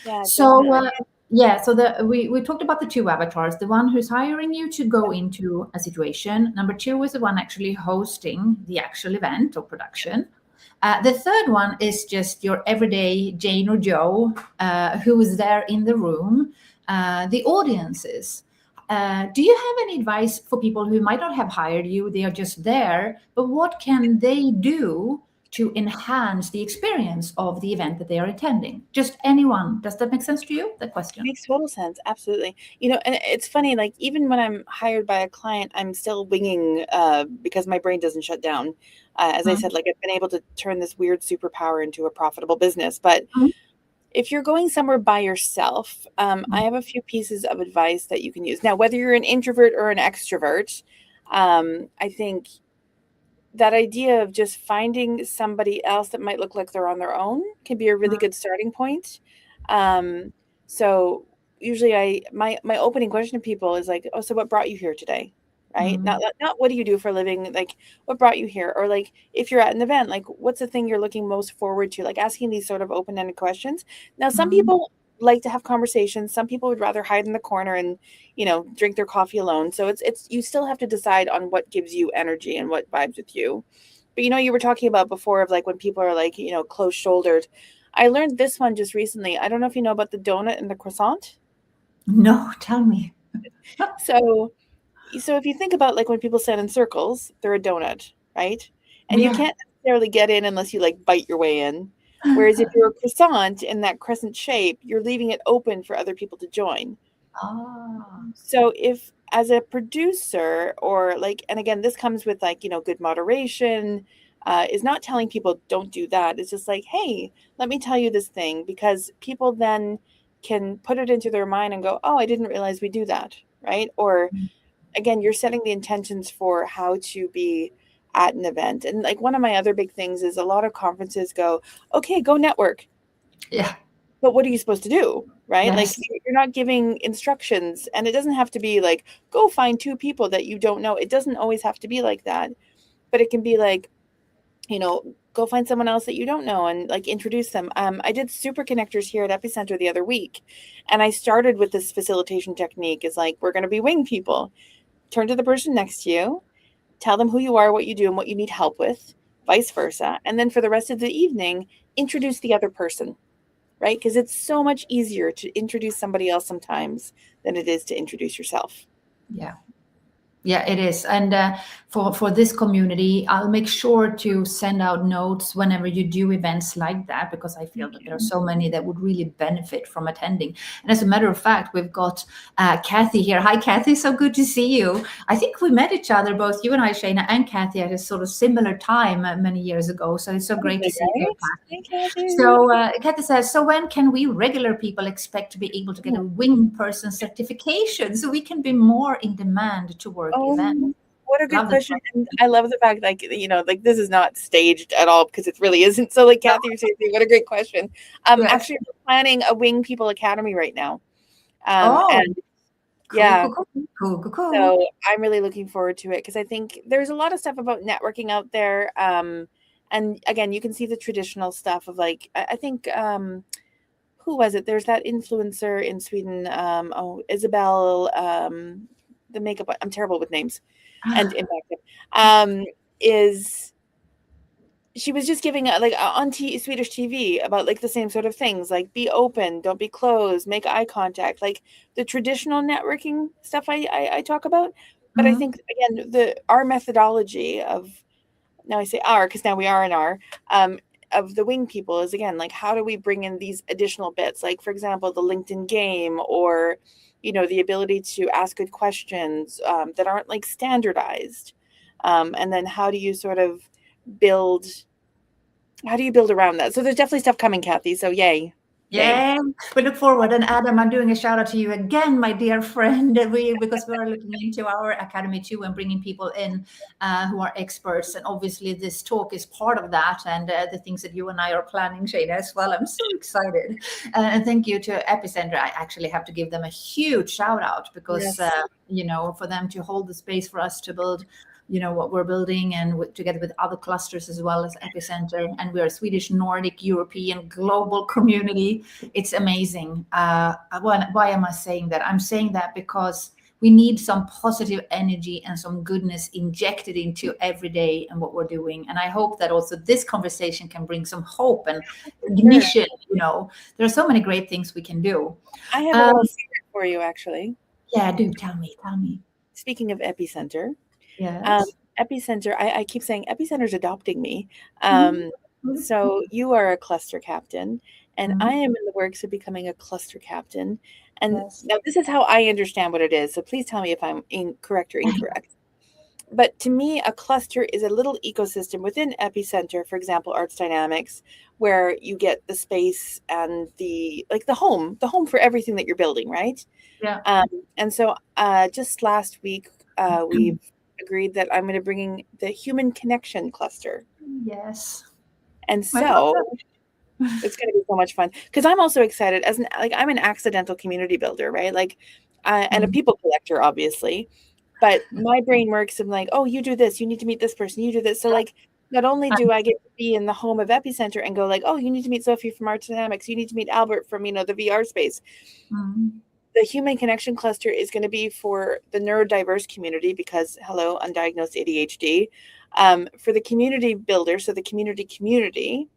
Yeah, so we talked about the two avatars, the one who's hiring you to go into a situation. Number two is the one actually hosting the actual event or production. The third one is just your everyday Jane or Joe who is there in the room, the audiences. Do you have any advice for people who might not have hired you? They are just there, but what can they do to enhance the experience of the event that they are attending? Just anyone. Does that make sense to you, that question? Makes total sense. Absolutely. And it's funny, like even when I'm hired by a client, I'm still winging because my brain doesn't shut down. As I said, like I've been able to turn this weird superpower into a profitable business. But if you're going somewhere by yourself, I have a few pieces of advice that you can use. Now, whether you're an introvert or an extrovert, I think that idea of just finding somebody else that might look like they're on their own can be a really good starting point. So usually my opening question to people is like, oh, so what brought you here today? Right? Not what do you do for a living? Like, what brought you here? Or like, if you're at an event, like, what's the thing you're looking most forward to? Like asking these sort of open-ended questions. Now, some people like to have conversations. Some people would rather hide in the corner and, drink their coffee alone. So it's you still have to decide on what gives you energy and what vibes with you. But, you were talking about before of like when people are like, close-shouldered. I learned this one just recently. I don't know if you know about the donut and the croissant. No, tell me. So if you think about like when people stand in circles, they're a donut, right? And you can't necessarily get in unless you like bite your way in. Whereas if you're a croissant in that crescent shape, you're leaving it open for other people to join. So if as a producer or like, and again, this comes with like, good moderation, is not telling people don't do that. It's just like, hey, let me tell you this thing, because people then can put it into their mind and go, oh, I didn't realize we do that, right? Or again, you're setting the intentions for how to be at an event. And like one of my other big things is a lot of conferences go, okay, go network. Yeah. But what are you supposed to do? Right? Yes. Like you're not giving instructions, and it doesn't have to be like, go find two people that you don't know. It doesn't always have to be like that, but it can be like, go find someone else that you don't know and like introduce them. I did super connectors here at Epicenter the other week, and I started with this facilitation technique. Is like, we're going to be wing people. Turn to the person next to you, tell them who you are, what you do, and what you need help with, vice versa. And then for the rest of the evening, introduce the other person, right? Because it's so much easier to introduce somebody else sometimes than it is to introduce yourself. Yeah. Yeah, it is. And for this community, I'll make sure to send out notes whenever you do events like that, because I feel that there are so many that would really benefit from attending. And as a matter of fact, we've got Kathy here. Hi, Kathy. So good to see you. I think we met each other, both you and I, Shaena, and Kathy, at a sort of similar time many years ago. So it's so great to see you, Kathy. Hey, Kathy. So Kathy says, so when can we regular people expect to be able to get a wing person certification so we can be more in demand to work events? What a good Love question. And I love the fact, like, like this is not staged at all, because it really isn't. So like Kathy, you're saying, what a great question. Yes. Actually, we're planning a Wing People Academy right now. Oh, and cool, yeah. cool. So I'm really looking forward to it, because I think there's a lot of stuff about networking out there. And again, you can see the traditional stuff of, like, I think, who was it? There's that influencer in Sweden. Isabel, the makeup. I'm terrible with names and impact. She was just giving on Swedish TV about like the same sort of things, like be open, don't be closed, make eye contact, like the traditional networking stuff I talk about. But I think, again, our methodology of, now I say our because now we are in our, of the Wing People is, again, like, how do we bring in these additional bits, like, for example, the LinkedIn game, or the ability to ask good questions that aren't like standardized, and then how do you build around that? So there's definitely stuff coming, Kathy. So yay. Yeah, we look forward. And Adam, I'm doing a shout out to you again, my dear friend, because we are looking into our academy too, and bringing people in who are experts. And obviously this talk is part of that, and the things that you and I are planning, Shaena, as well. I'm so excited. And thank you to Epicenter. I actually have to give them a huge shout out, because, for them to hold the space for us to build what we're building, and together with other clusters as well as Epicenter, and we are a Swedish, Nordic, European, global community. It's amazing. Why am I saying that? I'm saying that because we need some positive energy and some goodness injected into every day and what we're doing. And I hope that also this conversation can bring some hope and ignition. There are so many great things we can do. I have a little secret for you, actually. Yeah, do tell me. Speaking of Epicenter. Yes. Epicenter, I keep saying Epicenter's adopting me. So you are a cluster captain, and I am in the works of becoming a cluster captain. And now this is how I understand what it is. So please tell me if I'm incorrect or incorrect. But to me, a cluster is a little ecosystem within Epicenter, for example, Arts Dynamics, where you get the space and the home for everything that you're building, right? Yeah. And so just last week, we've agreed that I'm going to bring in the human connection cluster. Yes. And so it's going to be so much fun, because I'm also excited I'm an accidental community builder, right? And a people collector, obviously, but my brain works. I'm like, oh, you do this, you need to meet this person, you do this. So not only do I get to be in the home of Epicenter and go like, oh, you need to meet Sofie from Arts Dynamics, you need to meet Albert from, the VR space. The human connection cluster is going to be for the neurodiverse community, because hello, undiagnosed ADHD, for the community builder. So the community,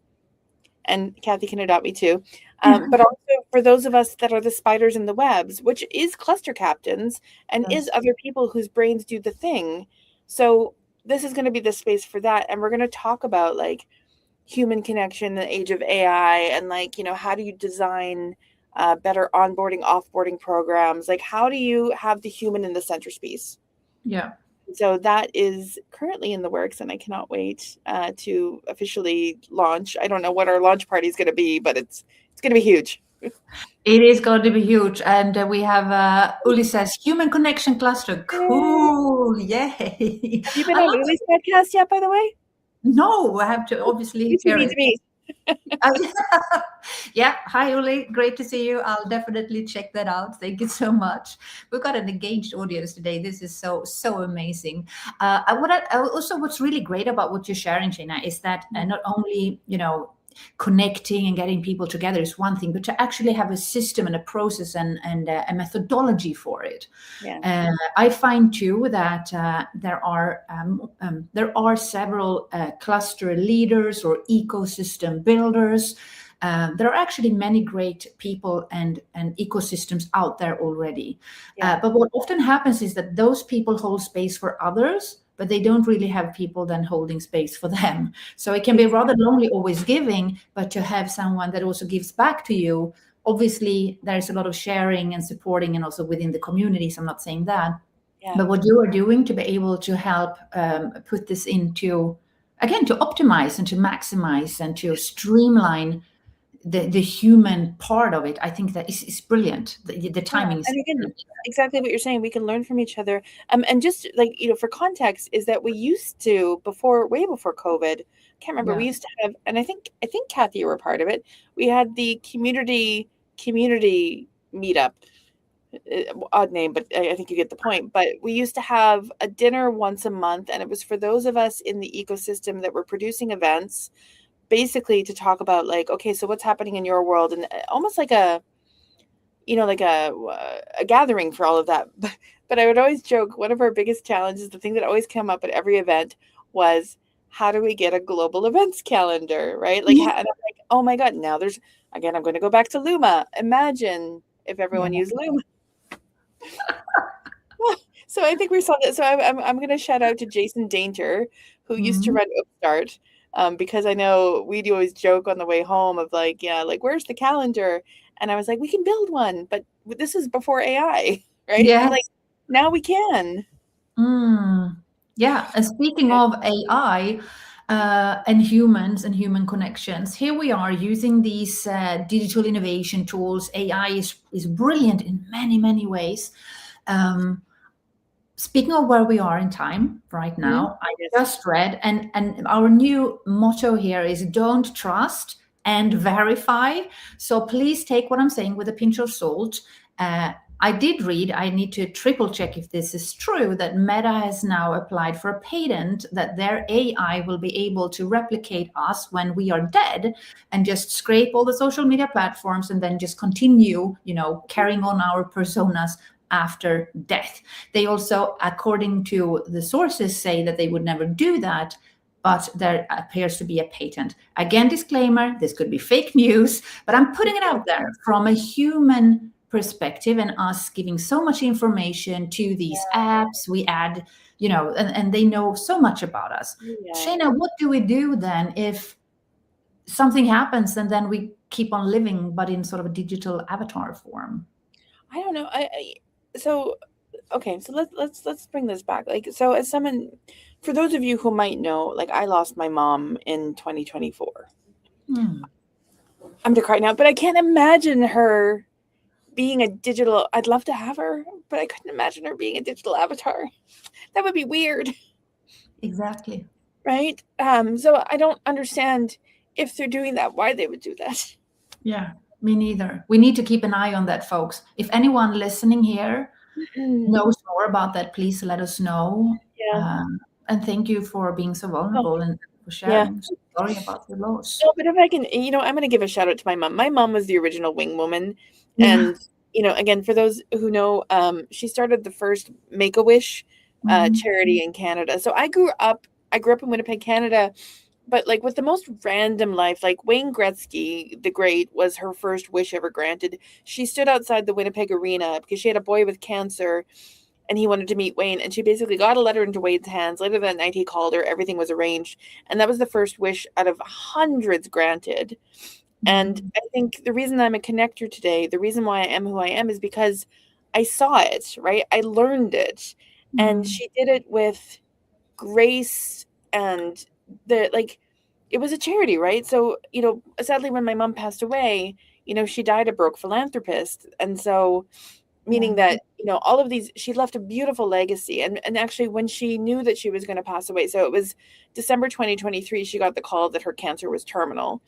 and Kathy can adopt me too. But also for those of us that are the spiders in the webs, which is cluster captains and is other people whose brains do the thing. So this is going to be the space for that. And we're going to talk about human connection in the age of AI, and how do you design better onboarding, offboarding programs? How do you have the human in the center space? Yeah. So that is currently in the works, and I cannot wait to officially launch. I don't know what our launch party is going to be, but it's going to be huge. It is going to be huge. And we have Uli says human connection cluster. Cool. Yay. Have you been on Uli's podcast yet, by the way? No, I have to obviously you hear need it. to meet. Yeah. Hi, Uli. Great to see you. I'll definitely check that out. Thank you so much. We've got an engaged audience today. This is so amazing. Also, what's really great about what you're sharing, Shaena, is that not only connecting and getting people together is one thing, but to actually have a system and a process and a methodology for it. Yeah. I find too that there are several cluster leaders or ecosystem builders There are actually many great people and ecosystems out there already. But what often happens is that those people hold space for others, but they don't really have people then holding space for them. So it can be rather lonely always giving, but to have someone that also gives back to you. Obviously, there's a lot of sharing and supporting, and also within the communities. I'm not saying that. But what you are doing to be able to help put this into, again, to optimize and to maximize and to streamline the human part of it, I think that is brilliant. The timing is. And again, exactly what you're saying. We can learn from each other. And just like, for context, is that we used to, way before COVID, can't remember, we used to have, and I think Kathy, you were part of it. We had the community meetup. Odd name, but I think you get the point. But we used to have a dinner once a month, and it was for those of us in the ecosystem that were producing events, basically to talk about, like, okay, so what's happening in your world, and almost like a gathering for all of that. But I would always joke, one of our biggest challenges, the thing that always came up at every event, was how do we get a global events calendar, right? Like, and I'm like, oh my God, now there's, again, I'm going to go back to Luma. Imagine if everyone used Luma. So I think we saw that. So I'm going to shout out to Jason Dainter, who used to run Upstart, because I know we'd always joke on the way home of like, where's the calendar? And I was like, we can build one, but this is before AI, right? Yeah. And like, now we can. Yeah. And speaking of AI and humans and human connections, here we are using these digital innovation tools. AI is brilliant in many, many ways. Speaking of where we are in time right now, I just read, and our new motto here is don't trust and verify. So please take what I'm saying with a pinch of salt. I did read, I need to triple check if this is true, that Meta has now applied for a patent that their AI will be able to replicate us when we are dead and just scrape all the social media platforms and then just continue, carrying on our personas after death. They also, according to the sources, say that they would never do that, but there appears to be a patent. Again, disclaimer, this could be fake news, but I'm putting it out there from a human perspective and us giving so much information to these apps. We add, and they know so much about us. Shaena, what do we do then if something happens and then we keep on living, but in sort of a digital avatar form? I don't know. So let's bring this back. Like, so as someone, for those of you who might know, like, I lost my mom in 2024. I'm gonna cry now, but I can't imagine her being a digital. I'd love to have her, but I couldn't imagine her being a digital avatar. That would be weird. Exactly. Right. So I don't understand if they're doing that, why they would do that. Yeah, me neither. We need to keep an eye on that, folks. If anyone listening here knows more about that, please let us know. And thank you for being so vulnerable and for sharing. So sorry about your loss. No, but if I can, I'm going to give a shout out to my mom. My mom was the original wing woman. And, again, for those who know, she started the first Make-A-Wish charity in Canada. So I grew up in Winnipeg, Canada, but like with the most random life. Like Wayne Gretzky, the great, was her first wish ever granted. She stood outside the Winnipeg arena because she had a boy with cancer and he wanted to meet Wayne. And she basically got a letter into Wayne's hands. Later that night, he called her. Everything was arranged. And that was the first wish out of hundreds granted. And I think the reason I'm a connector today, the reason why I am who I am, is because I saw it, right? I learned it. And she did it with grace, and it was a charity, right? So, sadly, when my mom passed away, she died a broke philanthropist. And so, meaning that, all of these, she left a beautiful legacy. And actually, when she knew that she was going to pass away, so it was December 2023, she got the call that her cancer was terminal.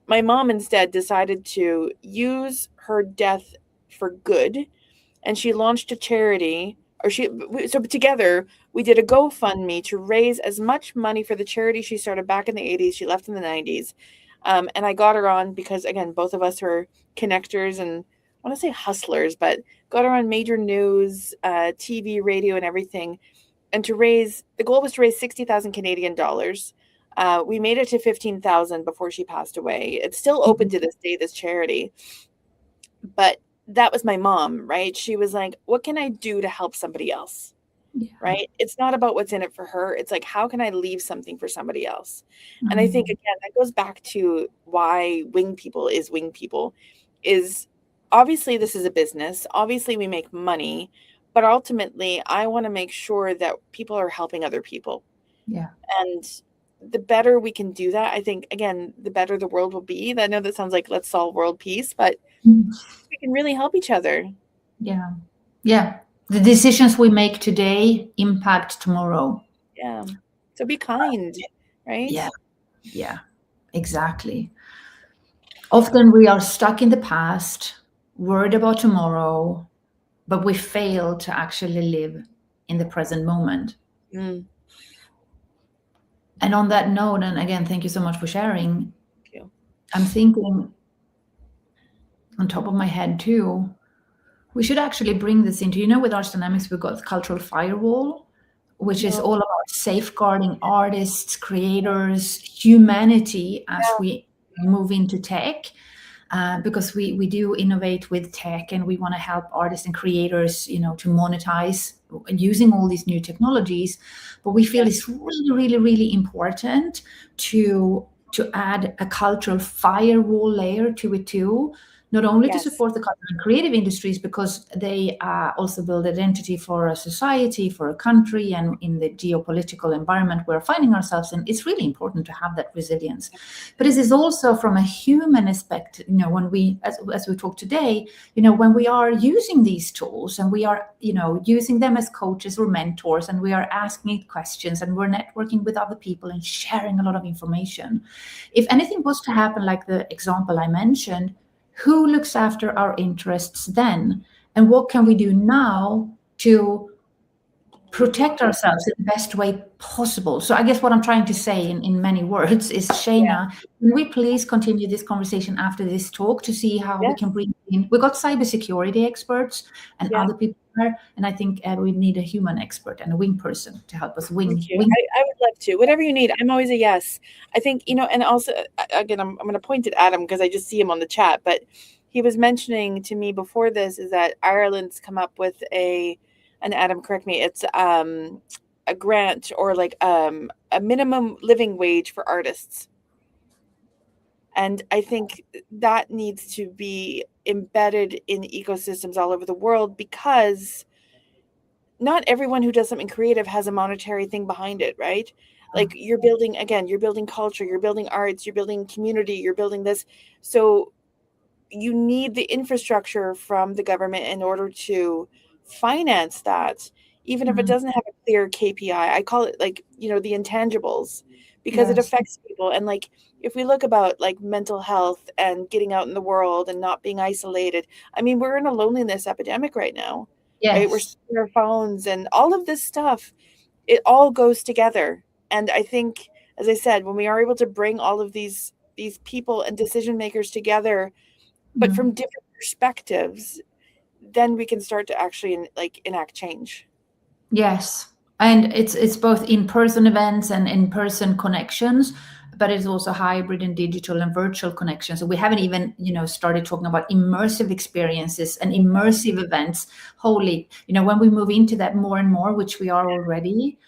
My mom instead decided to use her death for good. And she launched a charity, so together we did a GoFundMe to raise as much money for the charity she started back in the 80s. She left in the 90s. And I got her on because, again, both of us are connectors and I want to say hustlers, but got her on major news, TV, radio, and everything. And the goal was to raise 60,000 Canadian dollars. We made it to 15,000 before she passed away. It's still open to this day, this charity. But that was my mom, right? She was like, what can I do to help somebody else? Yeah. Right? It's not about what's in it for her. It's like, how can I leave something for somebody else? And I think, again, that goes back to why Wing People is obviously this is a business. Obviously we make money, but ultimately I want to make sure that people are helping other people. Yeah. And the better we can do that, I think, again, the better the world will be. I know that sounds like let's solve world peace, but we can really help each other. Yeah. Yeah. The decisions we make today impact tomorrow. Yeah. So be kind, right? Yeah. Yeah, exactly. Often we are stuck in the past, worried about tomorrow, but we fail to actually live in the present moment. Mm. And on that note, and again, thank you so much for sharing. Thank you. I'm thinking on top of my head too, we should actually bring this into, with Arts Dynamics, we've got cultural firewall, which is all about safeguarding artists, creators, humanity as we move into tech. Because we do innovate with tech, and we want to help artists and creators, to monetize using all these new technologies. But we feel it's really, really, really important to add a cultural firewall layer to it too, not only to support the cultural and creative industries, because they also build identity for a society, for a country, and in the geopolitical environment we're finding ourselves in, it's really important to have that resilience. But it is also from a human aspect, when we, as we talk today, when we are using these tools and we are, using them as coaches or mentors, and we are asking questions and we're networking with other people and sharing a lot of information. If anything was to happen, like the example I mentioned, who looks after our interests then? And what can we do now to protect ourselves in the best way possible? So I guess what I'm trying to say in many words is, Shaena, can we please continue this conversation after this talk to see how we can bring in, we've got cybersecurity experts and other people there, and I think we need a human expert and a wing person to help us wing. I would love to. Whatever you need, I'm always a yes. I think, and also, again, I'm going to point at Adam because I just see him on the chat, but he was mentioning to me before this is that Ireland's come up with and Adam, correct me, it's a grant or like a minimum living wage for artists. And I think that needs to be embedded in ecosystems all over the world, because not everyone who does something creative has a monetary thing behind it, right? Like you're building culture, you're building arts, you're building community, you're building this. So you need the infrastructure from the government in order to finance that, even if it doesn't have a clear KPI. I call it like, the intangibles, because it affects people. And like, if we look about like mental health and getting out in the world and not being isolated, I mean, we're in a loneliness epidemic right now. Right? We're on our phones and all of this stuff. It all goes together. And I think, as I said, when we are able to bring all of these people and decision makers together, but from different perspectives, then we can start to actually enact change. Yes. And it's both in-person events and in-person connections, but it's also hybrid and digital and virtual connections. So we haven't even, started talking about immersive experiences and immersive events. When we move into that more and more, which we are already,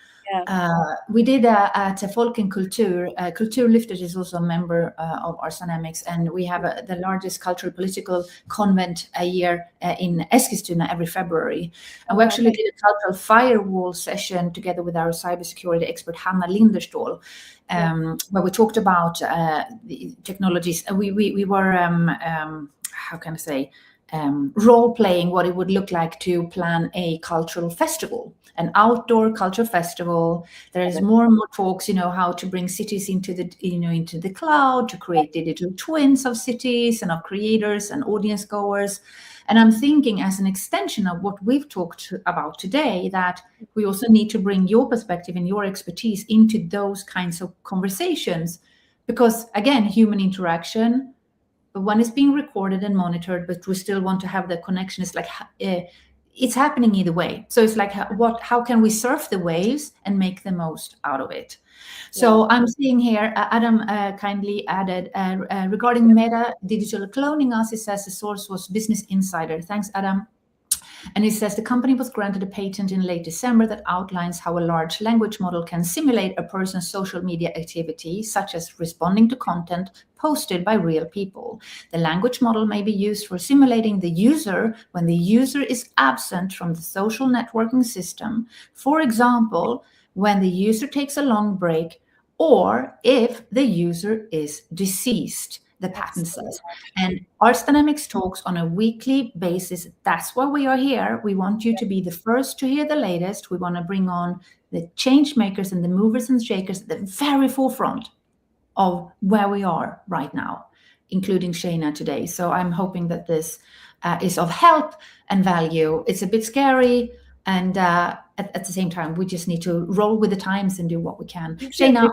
we did at Folken Kultur. Kulturlyftet is also a member of Arts Dynamics, and we have the largest cultural political convent a year in Eskilstuna every February. And we actually did a cultural firewall session together with our cybersecurity expert Hanna Linderstål, where we talked about the technologies. We were how can I say, role playing what it would look like to plan a cultural festival, an outdoor culture festival. There is more and more talks, how to bring cities into the cloud, to create digital twins of cities and of creators and audience goers. And I'm thinking, as an extension of what we've talked about today, that we also need to bring your perspective and your expertise into those kinds of conversations, because again, human interaction, but when it's being recorded and monitored, but we still want to have the connection. It's like it's happening either way. So it's like, how can we surf the waves and make the most out of it? So I'm seeing here, Adam kindly added, regarding Meta digital cloning us, it says the source was Business Insider. Thanks, Adam. And it says the company was granted a patent in late December that outlines how a large language model can simulate a person's social media activity, such as responding to content posted by real people. The language model may be used for simulating the user when the user is absent from the social networking system. For example, when the user takes a long break, or if the user is deceased, the patent says. And Arts Dynamics talks on a weekly basis. That's why we are here. We want you to be the first to hear the latest. We want to bring on the change makers and the movers and shakers at the very forefront of where we are right now, including Shaena today. So I'm hoping that this is of help and value. It's a bit scary, and at the same time, we just need to roll with the times and do what we can. Shaena,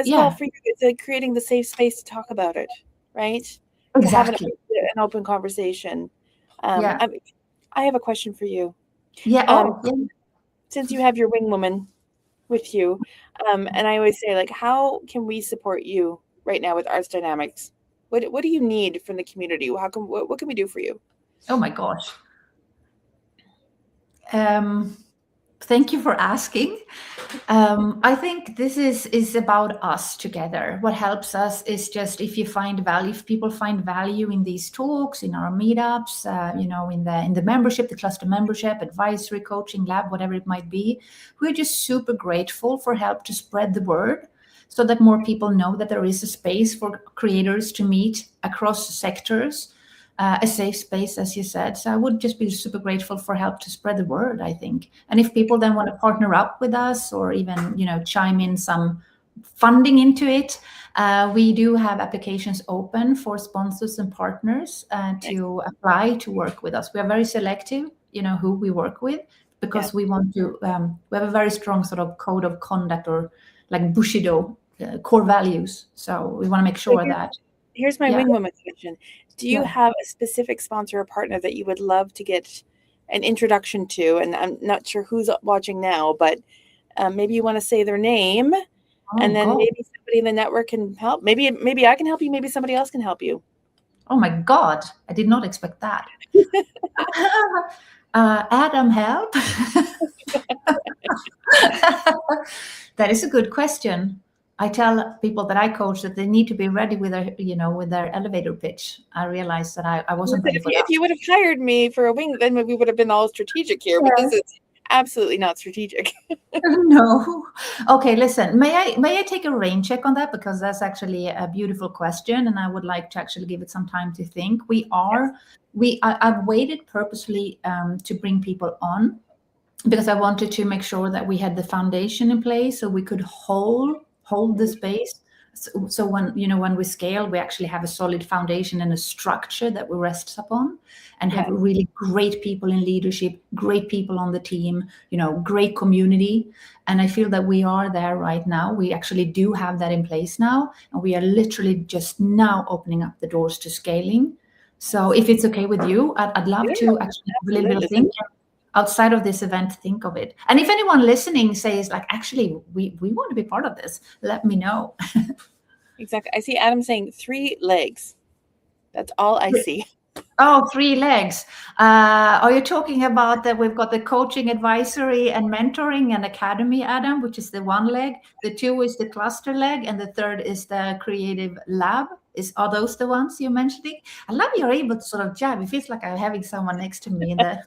well, for you, it's like creating the safe space to talk about it, right? Exactly. To have an open conversation. I have a question for you. Since you have your wing woman with you, and I always say, like, how can we support you right now with Arts Dynamics? What do you need from the community? What can we do for you? Oh my gosh. Thank you for asking. I think this is about us together. What helps us is just if people find value in these talks, in our meetups, in the membership, the cluster membership, advisory, coaching, lab, whatever it might be, we're just super grateful for help to spread the word so that more people know that there is a space for creators to meet across sectors. A safe space, as you said. So I would just be super grateful for help to spread the word, I think. And if people then want to partner up with us or even, chime in some funding into it, we do have applications open for sponsors and partners to apply to work with us. We are very selective, who we work with, because we want to, we have a very strong sort of code of conduct, or like Bushido core values. So we want to make sure that. Here's my wing woman question. Do you have a specific sponsor or partner that you would love to get an introduction to? And I'm not sure who's watching now, but maybe you want to say their name, and then maybe somebody in the network can help. Maybe I can help you. Maybe somebody else can help you. Oh my God, I did not expect that. Adam, help. That is a good question. I tell people that I coach that they need to be ready with their elevator pitch. I realized that I wasn't ready for that. If you would have hired me for a wing, then we would have been all strategic here. But this is absolutely not strategic. No. Okay, listen. May I take a rain check on that, because that's actually a beautiful question, and I would like to actually give it some time to think. I've waited purposely to bring people on, because I wanted to make sure that we had the foundation in place so we could hold the space. So when we scale, we actually have a solid foundation and a structure that we rest upon, and have really great people in leadership, great people on the team, great community. And I feel that we are there right now. We actually do have that in place now, and we are literally just now opening up the doors to scaling. So if it's okay with you, I'd love to actually have a little bit of think outside of this event, think of it. And if anyone listening says, like, actually, we want to be part of this, let me know. Exactly. I see Adam saying 3 legs. That's all I see. Oh, 3 legs. Are you talking about that we've got the coaching, advisory, and mentoring and academy, Adam, which is the 1 leg? The 2 is the cluster leg, and the 3rd is the creative lab. Are those the ones you're mentioning? I love you're able to sort of jab. It feels like I'm having someone next to me in the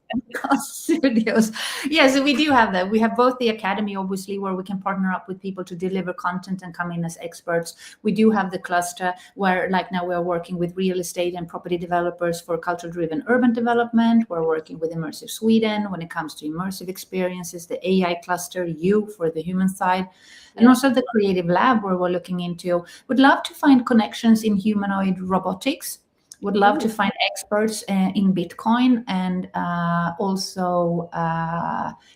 studios. Yeah, so we do have that. We have both the academy, obviously, where we can partner up with people to deliver content and come in as experts. We do have the cluster where, like now, we're working with real estate and property developers for culture-driven urban development. We're working with Immersive Sweden when it comes to immersive experiences, the AI cluster, for the human side. And also the creative lab, where we're looking into, would love to find connections in humanoid robotics, would love to find experts in Bitcoin, and also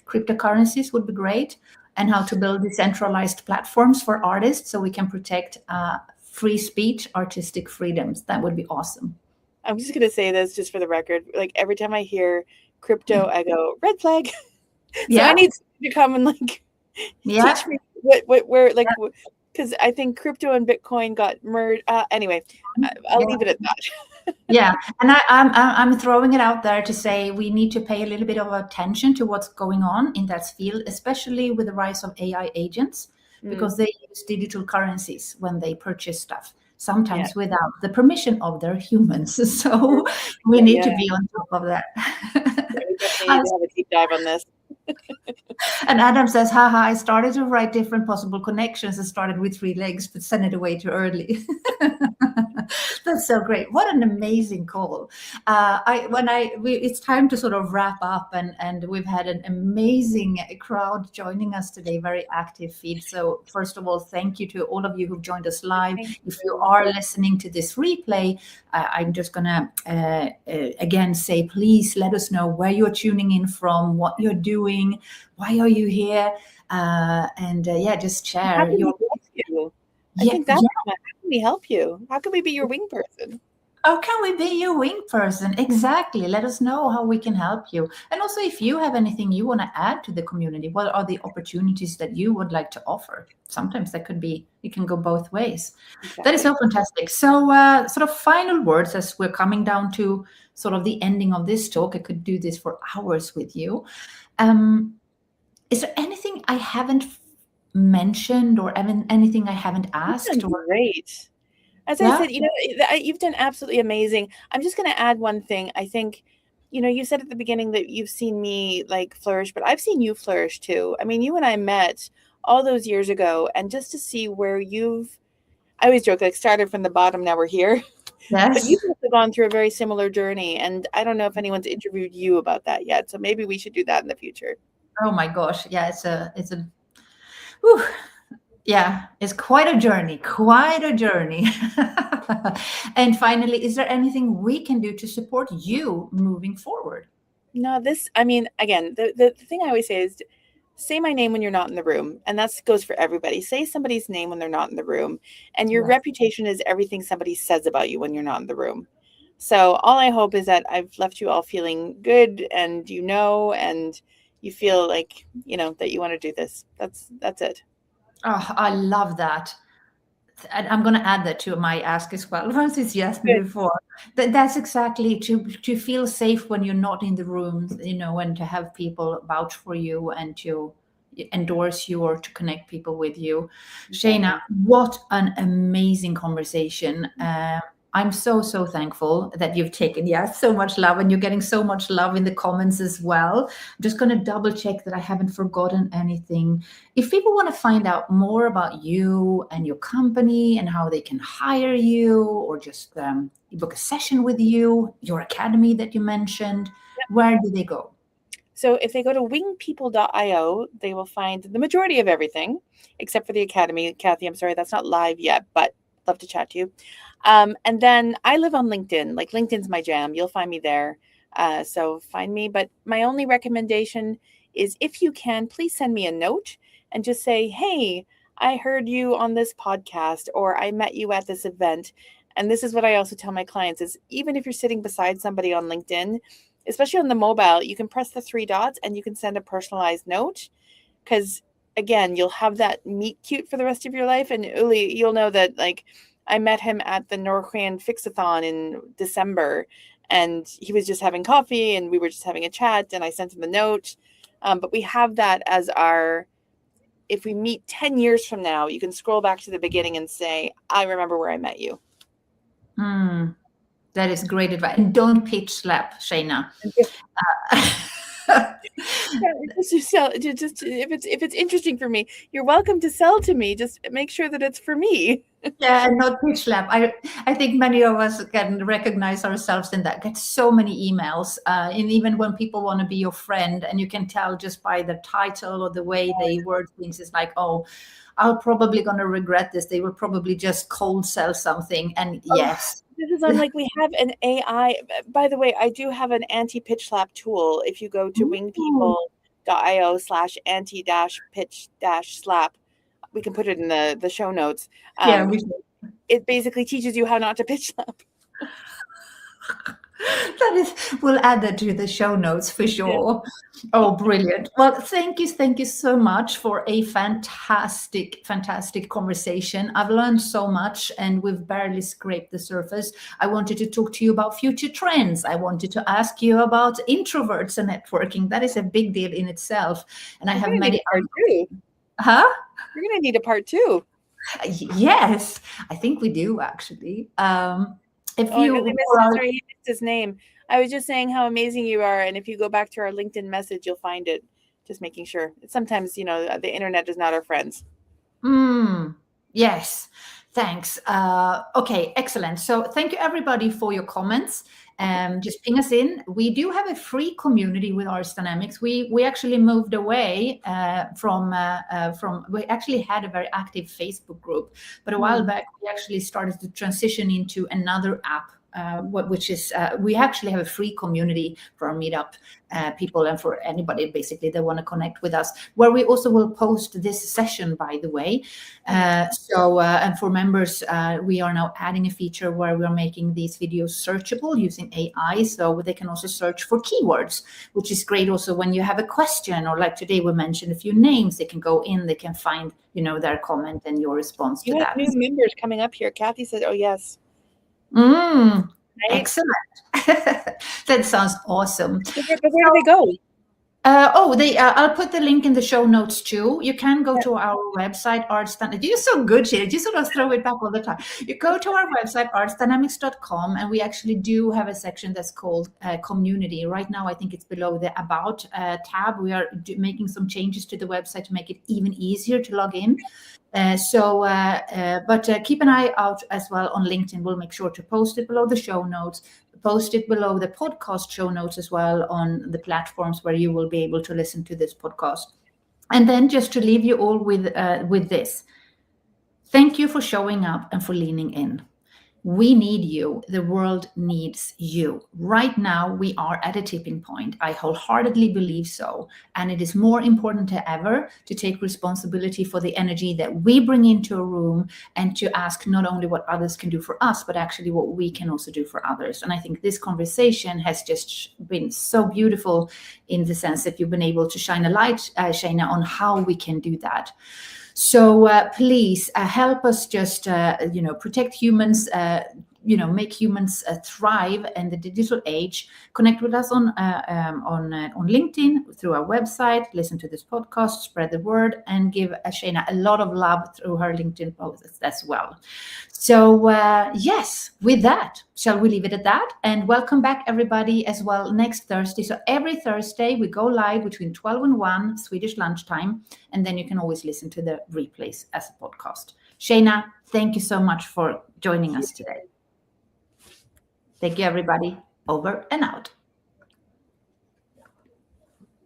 cryptocurrencies would be great, and how to build decentralized platforms for artists so we can protect free speech, artistic freedoms. That would be awesome. I'm just going to say this just for the record. Like, every time I hear crypto, I go, red flag. So Yeah. I need to come and like teach me where like, because I think crypto and Bitcoin got merged. Anyway, I'll leave it at that. Yeah, and I'm throwing it out there to say we need to pay a little bit of attention to what's going on in that field, especially with the rise of AI agents, because they use digital currencies when they purchase stuff, sometimes without the permission of their humans. So we need to be on top of that. We definitely need to have a deep dive on this. And Adam says, haha, I started to write different possible connections and started with 3 legs, but sent it away too early. That's so great. What an amazing call. It's time to sort of wrap up, and we've had an amazing crowd joining us today, very active feed. So first of all, thank you to all of you who've joined us live. If you are listening to this replay, I'm just going to again say, please let us know where you're tuning in from, what you're doing, why are you here, and just share. How can we help you? I think that's how can we help you? How can we be your wing person? How can we be your wing person? Exactly. Let us know how we can help you. And also, if you have anything you want to add to the community, what are the opportunities that you would like to offer? Sometimes that could be, it can go both ways. Exactly. That is so fantastic. So sort of final words as we're coming down to sort of the ending of this talk. I could do this for hours with you. Is there anything I haven't mentioned or anything I haven't asked? Great. As I said, you've done absolutely amazing. I'm just going to add one thing. I think, you said at the beginning that you've seen me like flourish, but I've seen you flourish too. I mean, you and I met all those years ago, and just to see where I always joke, like started from the bottom, now we're here. Yes. But you've also gone through a very similar journey, and I don't know if anyone's interviewed you about that yet. So maybe we should do that in the future. Oh my gosh. Yeah, whew. Yeah, it's quite a journey, And finally, is there anything we can do to support you moving forward? No, again, the thing I always say is say my name when you're not in the room. And that goes for everybody. Say somebody's name when they're not in the room. And your reputation is everything somebody says about you when you're not in the room. So all I hope is that I've left you all feeling good, and and you feel like, that you want to do this. That's it. Oh, I love that. And I'm going to add that to my ask as well. Once it's yes before. That's exactly to feel safe when you're not in the room, and to have people vouch for you and to endorse you or to connect people with you. Shaena, what an amazing conversation. I'm so thankful that you've taken so much love, and you're getting so much love in the comments as well. I'm just going to double check that I haven't forgotten anything. If people want to find out more about you and your company and how they can hire you, or just book a session with you, your academy that you mentioned, where do they go? So if they go to wingpeople.io, they will find the majority of everything, except for the academy. Kathy, I'm sorry, that's not live yet, but love to chat to you. And then I live on LinkedIn. Like, LinkedIn's my jam. You'll find me there. So find me. But my only recommendation is, if you can, please send me a note and just say, hey, I heard you on this podcast, or I met you at this event. And this is what I also tell my clients is, even if you're sitting beside somebody on LinkedIn, especially on the mobile, you can press the 3 dots and you can send a personalized note, because again, you'll have that meet cute for the rest of your life. And Uli, you'll know that, like, I met him at the Norquan Fixathon in December, and he was just having coffee and we were just having a chat, and I sent him a note. But we have that as if we meet 10 years from now, you can scroll back to the beginning and say, I remember where I met you. That is great advice. And don't pitch slap, Shaena. Just if it's interesting for me, you're welcome to sell to me. Just make sure that it's for me. Yeah, and not pitch slap. I think many of us can recognize ourselves in that. Get so many emails, and even when people want to be your friend, and you can tell just by the title or the way they word things, it's like, oh, I'm probably going to regret this. They will probably just cold sell something. And yes. This is on, like, we have an AI. By the way, I do have an anti-pitch slap tool. If you go to wingpeople.io/anti-pitch-slap, we can put it in the show notes. It basically teaches you how not to pitch slap. That is, we'll add that to the show notes for sure. Yeah. Oh, brilliant. Well, thank you so much for a fantastic conversation. I've learned so much and we've barely scraped the surface. I wanted to talk to you about future trends. I wanted to ask you about introverts and networking. That is a big deal in itself. And I have many part two. Huh? We're going to need a part two. Yes, I think we do actually. If you sorry, he missed his name. I was just saying how amazing you are, and if you go back to our LinkedIn message, you'll find it. Just making sure. Sometimes, you know, the internet is not our friends. Yes, thanks. Okay, excellent. So thank you everybody for your comments. Just ping us in. We do have a free community with Arts Dynamics. We actually moved away from. We actually had a very active Facebook group, but a while back we actually started to transition into another app. Which is we actually have a free community for our meetup people and for anybody basically that want to connect with us, where we also will post this session, by the way. And for members, we are now adding a feature where we are making these videos searchable using AI, so they can also search for keywords, which is great also when you have a question, or like today we mentioned a few names. They can go in, they can find, you know, their comment and your response to that. New members coming up here. Kathy said, oh yes. Right? Excellent. That sounds awesome. But where do they go? I'll put the link in the show notes too. You can go to our website, Arts Dynamics. You're so good, Shaena. You sort of throw it back all the time. You go to our website, artsdynamics.com, and we actually do have a section that's called Community. Right now, I think it's below the About tab. We are making some changes to the website to make it even easier to log in. But keep an eye out as well on LinkedIn. We'll make sure to post it below the show notes, post it below the podcast show notes as well on the platforms where you will be able to listen to this podcast. And then just to leave you all with this. Thank you for showing up and for leaning in. We need you. The world needs you. Right now, we are at a tipping point. I wholeheartedly believe so. And it is more important than ever to take responsibility for the energy that we bring into a room and to ask not only what others can do for us, but actually what we can also do for others. And I think this conversation has just been so beautiful in the sense that you've been able to shine a light, Shaena, on how we can do that. So please help us just, protect humans, make humans thrive in the digital age. Connect with us on LinkedIn, through our website, listen to this podcast, spread the word, and give Shaena a lot of love through her LinkedIn posts as well. So yes, with that, shall we leave it at that? And welcome back everybody as well next Thursday. So every Thursday we go live between 12 and 1 Swedish lunchtime, and then you can always listen to the replays as a podcast. Shaena, thank you so much for joining us today. Thank you everybody. Over and out.